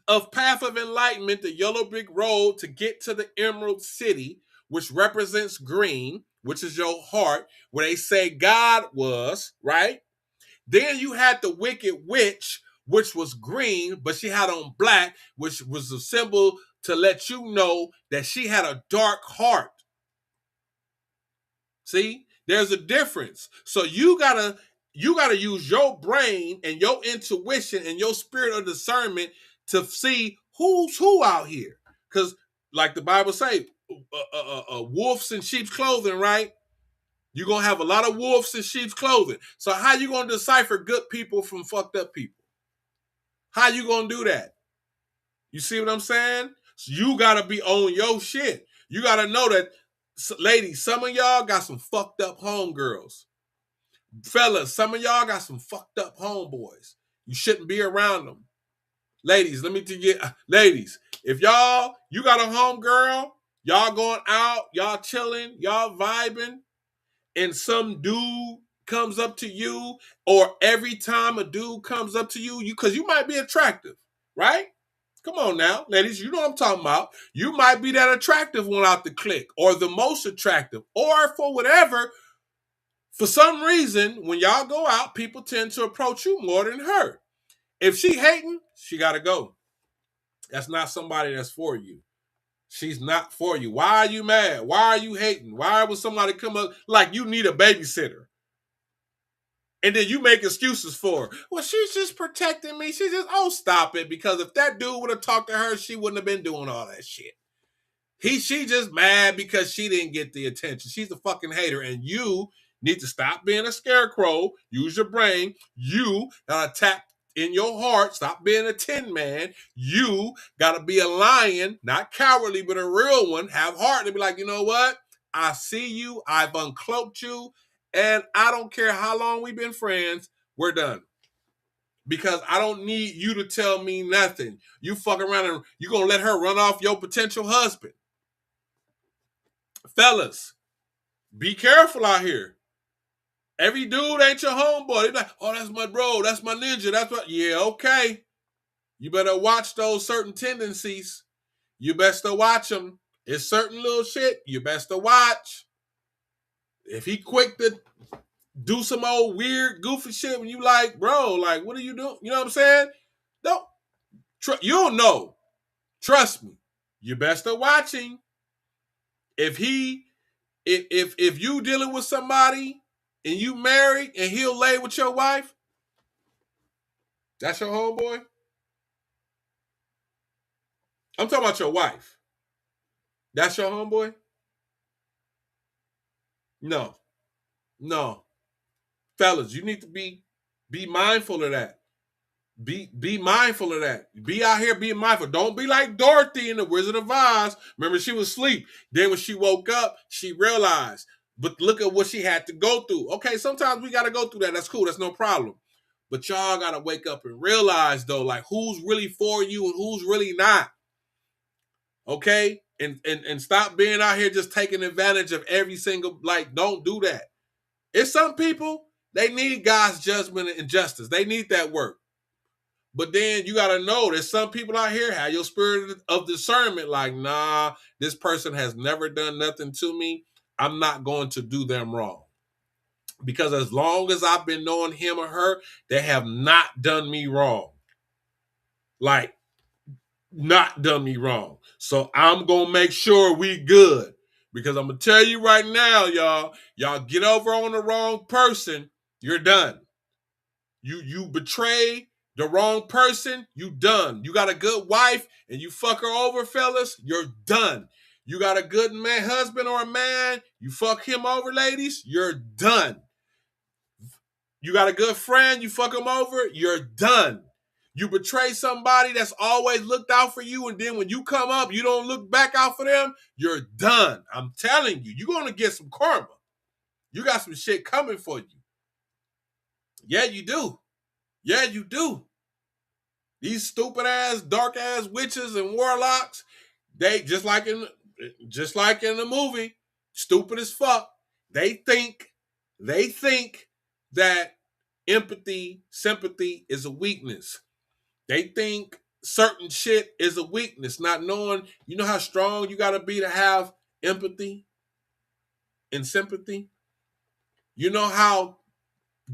of Path of Enlightenment, the yellow brick road to get to the Emerald City, which represents green, which is your heart, where they say God was, right? Then you had the wicked witch, which was green, but she had on black, which was a symbol to let you know that she had a dark heart. See, there's a difference. So you gotta use your brain and your intuition and your spirit of discernment to see who's who out here. Because, like the Bible say, wolves in sheep's clothing, right? You're gonna have a lot of wolves in sheep's clothing. So how you gonna decipher good people from fucked up people? How you gonna do that? You see what I'm saying? So you gotta be on your shit. You gotta know that, ladies, some of y'all got some fucked up homegirls. Fellas, some of y'all got some fucked up homeboys. You shouldn't be around them. Ladies, let me tell you, ladies, if you got a homegirl, y'all going out, y'all chilling, y'all vibing, and some dude comes up to you, or every time a dude comes up to you, because you might be attractive, right? Come on now, ladies, you know what I'm talking about. You might be that attractive one out the clique, or the most attractive, or for whatever. For some reason, when y'all go out, people tend to approach you more than her. If she hating, she got to go. That's not somebody that's for you. She's not for you. Why are you mad? Why are you hating? Why would somebody come up like you need a babysitter? And then you make excuses for her. Well, she's just protecting me. Oh, stop it. Because if that dude would have talked to her, she wouldn't have been doing all that shit. She just mad because she didn't get the attention. She's a fucking hater. And you need to stop being a scarecrow. Use your brain. You gotta tap in your heart. Stop being a tin man. You gotta be a lion, not cowardly, but a real one. Have heart to be like, you know what? I see you. I've uncloaked you. And I don't care how long we've been friends. We're done. Because I don't need you to tell me nothing. You fuck around and you're going to let her run off your potential husband. Fellas, be careful out here. Every dude ain't your homeboy. They're like, oh, that's my bro. That's my ninja. That's what. Yeah, okay. You better watch those certain tendencies. You best to watch them. It's certain little shit you best to watch. If he quick to do some old weird, goofy shit when you like, bro, like, what are you doing? You know what I'm saying? Don't. You'll know. Trust me. You best to watch him. If you dealing with somebody and you married and he'll lay with your wife, that's your homeboy. I'm talking about your wife. That's your homeboy? No. Fellas, you need to be mindful of that. Be mindful of that. Be out here being mindful. Don't be like Dorothy in the Wizard of Oz. Remember, she was asleep. Then when she woke up, she realized. But look at what she had to go through. Okay, sometimes we got to go through that. That's cool. That's no problem. But y'all got to wake up and realize, though, like, who's really for you and who's really not. Okay? And stop being out here just taking advantage of every single, like, don't do that. It's some people, they need God's judgment and justice. They need that work. But then you got to know there's some people out here have your spirit of discernment, like, nah, this person has never done nothing to me. I'm not going to do them wrong. Because as long as I've been knowing him or her, they have not done me wrong. Like, not done me wrong. So I'm going to make sure we good. Because I'm going to tell you right now, y'all get over on the wrong person, you're done. You betray the wrong person, you done. You got a good wife and you fuck her over, fellas, you're done. You got a good man, husband or a man, you fuck him over, ladies, you're done. You got a good friend, you fuck him over, you're done. You betray somebody that's always looked out for you, and then when you come up, you don't look back out for them, you're done. I'm telling you, you're going to get some karma. You got some shit coming for you. Yeah, you do. Yeah, you do. These stupid ass, dark ass witches and warlocks, they just like in the movie, stupid as fuck. They think that empathy, sympathy is a weakness. They think certain shit is a weakness, not knowing, you know how strong you got to be to have empathy and sympathy. You know how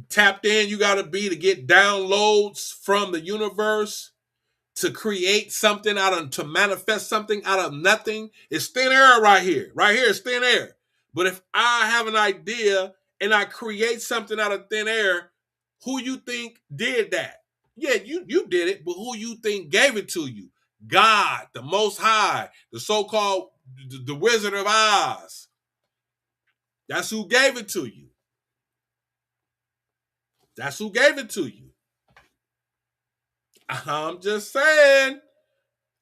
tapped in you got to be to get downloads from the universe to create something to manifest something out of nothing. It's thin air right here. Right here is thin air. But if I have an idea and I create something out of thin air, who you think did that? Yeah, you did it, but who you think gave it to you? God, the Most High, the so-called the Wizard of Oz. That's who gave it to you. That's who gave it to you. I'm just saying.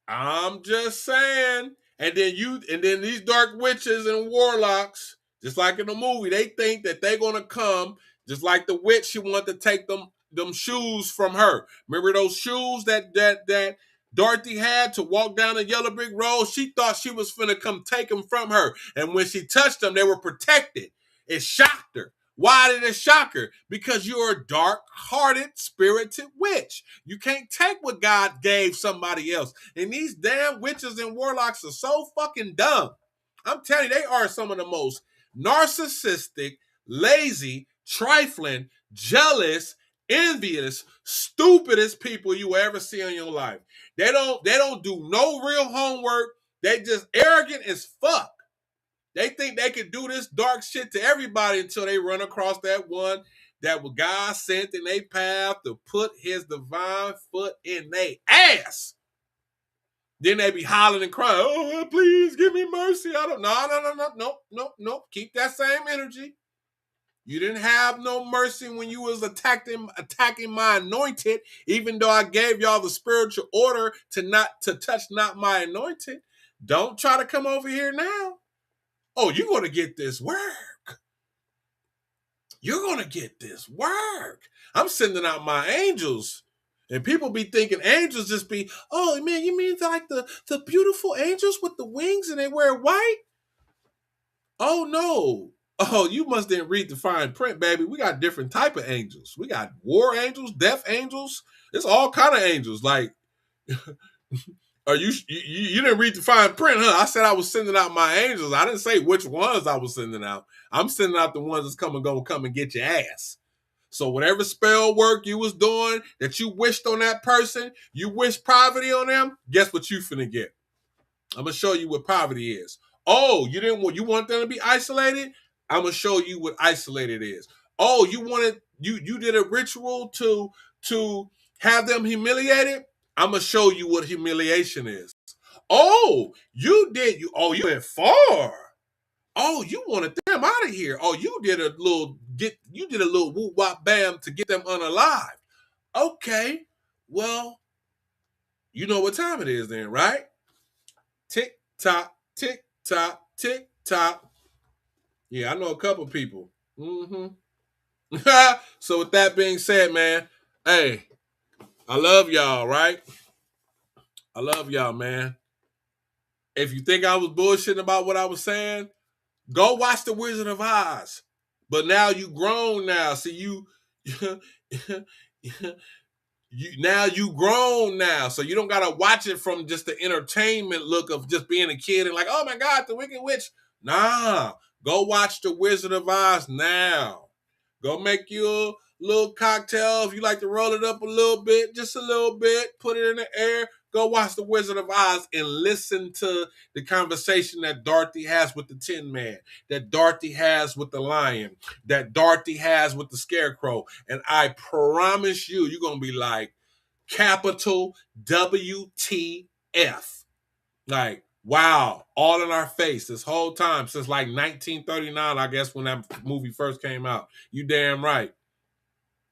I'm just saying. And then these dark witches and warlocks, just like in the movie, they think that they're gonna come, just like the witch, she wanted to take them shoes from her. Remember those shoes that Dorothy had to walk down the yellow brick road? She thought she was finna come take them from her. And when she touched them, they were protected. It shocked her. Why did it shock her? Because you're a dark-hearted, spirited witch. You can't take what God gave somebody else. And these damn witches and warlocks are so fucking dumb. I'm telling you, they are some of the most narcissistic, lazy, trifling, jealous, envious, stupidest people you will ever see in your life. They don't do no real homework. They just arrogant as fuck. They think they can do this dark shit to everybody until they run across that one that God sent in their path to put his divine foot in their ass. Then they be hollering and crying, oh, please give me mercy. No. Keep that same energy. You didn't have no mercy when you was attacking my anointed, even though I gave y'all the spiritual order to touch not my anointed. Don't try to come over here now. Oh, you're going to get this work. You're going to get this work. I'm sending out my angels. And people be thinking angels just be, oh, man, you mean like the beautiful angels with the wings and they wear white? Oh, no. Oh, you must didn't read the fine print, baby. We got different type of angels. We got war angels, death angels. It's all kind of angels. Like, Or you didn't read the fine print, huh? I said I was sending out my angels. I didn't say which ones I was sending out. I'm sending out the ones that's gonna come and get your ass. So whatever spell work you was doing that you wished on that person, you wished poverty on them, guess what you finna get? I'm gonna show you what poverty is. Oh, you want them to be isolated? I'm gonna show you what isolated is. Oh, you did a ritual to have them humiliated? I'm gonna show you what humiliation is. Oh, you went far. Oh, you wanted them out of here. Oh, you did a little whoop wop bam to get them unalived. Okay, well, you know what time it is then, right? Tick tock, tick tock, tick tock. Yeah, I know a couple people. Mm-hmm. So with that being said, man, hey, I love y'all, right? I love y'all, man. If you think I was bullshitting about what I was saying, go watch The Wizard of Oz. But now you grown now. See, you grown now. So you don't gotta watch it from just the entertainment look of just being a kid and like, oh my God, the Wicked Witch. Nah. Go watch The Wizard of Oz now. Go make you a little cocktail. If you like to roll it up a little bit, just a little bit, put it in the air. Go watch The Wizard of Oz and listen to the conversation that Dorothy has with the Tin Man, that Dorothy has with the lion, that Dorothy has with the scarecrow. And I promise you, you're going to be like, capital WTF. Like, wow, all in our face this whole time since like 1939, I guess, when that movie first came out. You damn right.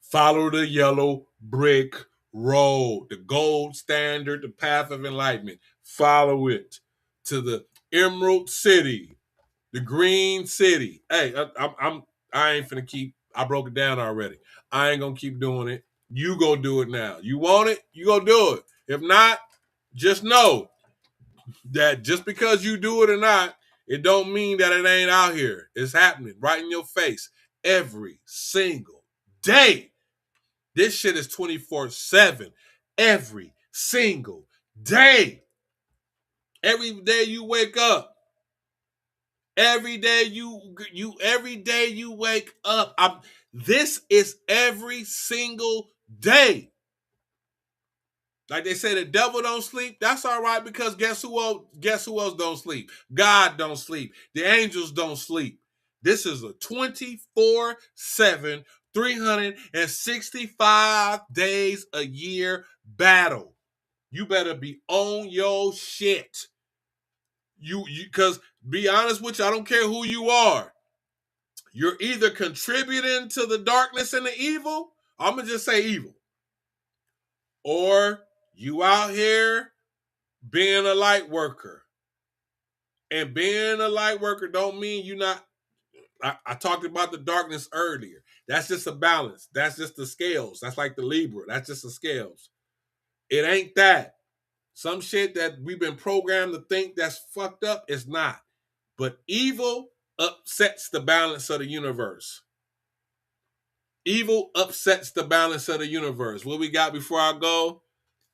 Follow the yellow brick road, the gold standard, the path of enlightenment. Follow it to the Emerald City, the Green City. Hey, I ain't finna keep. I broke it down already. I ain't gonna keep doing it. You go do it now. You want it? You go do it. If not, just know that just because you do it or not, it don't mean that it ain't out here. It's happening right in your face every single day. This shit is 24/7 every single day. Every day you wake up, Every day every day you wake up. This is every single day. Like they say, the devil don't sleep. That's all right, because guess who else don't sleep? God don't sleep. The angels don't sleep. This is a 24/7, 365 days a year battle. You better be on your shit. Because be honest with you, I don't care who you are. You're either contributing to the darkness and the evil. I'm gonna just say evil, or you out here being a light worker. And being a light worker don't mean you not. I talked about the darkness earlier. That's just a balance. That's just the scales. That's like the Libra. That's just the scales. It ain't that. Some shit that we've been programmed to think that's fucked up is not. But evil upsets the balance of the universe. Evil upsets the balance of the universe. What we got before I go?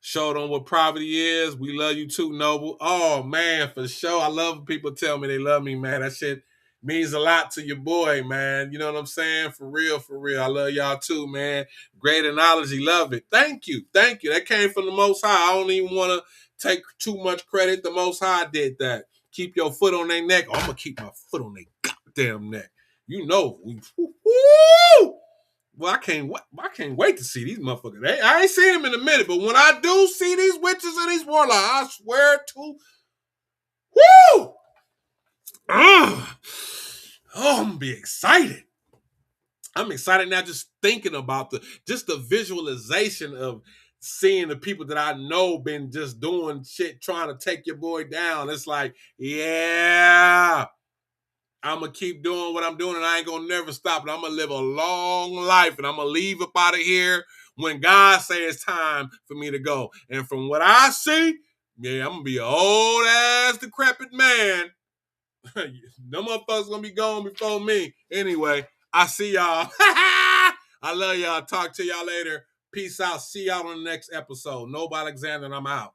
Showed on what poverty is. We love you too, Noble. Oh, man, for sure. I love when people tell me they love me, man. That shit means a lot to your boy, man. You know what I'm saying? For real, for real. I love y'all too, man. Great analogy. Love it. Thank you. Thank you. That came from the Most High. I don't even want to take too much credit. The Most High did that. Keep your foot on their neck. Oh, I'm going to keep my foot on their goddamn neck. You know. Woo! Well, I can't wait to see these motherfuckers. I ain't seen them in a minute, but when I do see these witches and these warlocks, I swear to, woo! Oh, I'm gonna be excited. I'm excited now just thinking about the visualization of seeing the people that I know been just doing shit trying to take your boy down. It's like, yeah. I'm going to keep doing what I'm doing, and I ain't going to never stop. And I'm going to live a long life, and I'm going to leave up out of here when God says it's time for me to go. And from what I see, yeah, I'm going to be an old-ass decrepit man. No motherfuckers going to be gone before me. Anyway, I see y'all. I love y'all. Talk to y'all later. Peace out. See y'all on the next episode. Noble Alexander, and I'm out.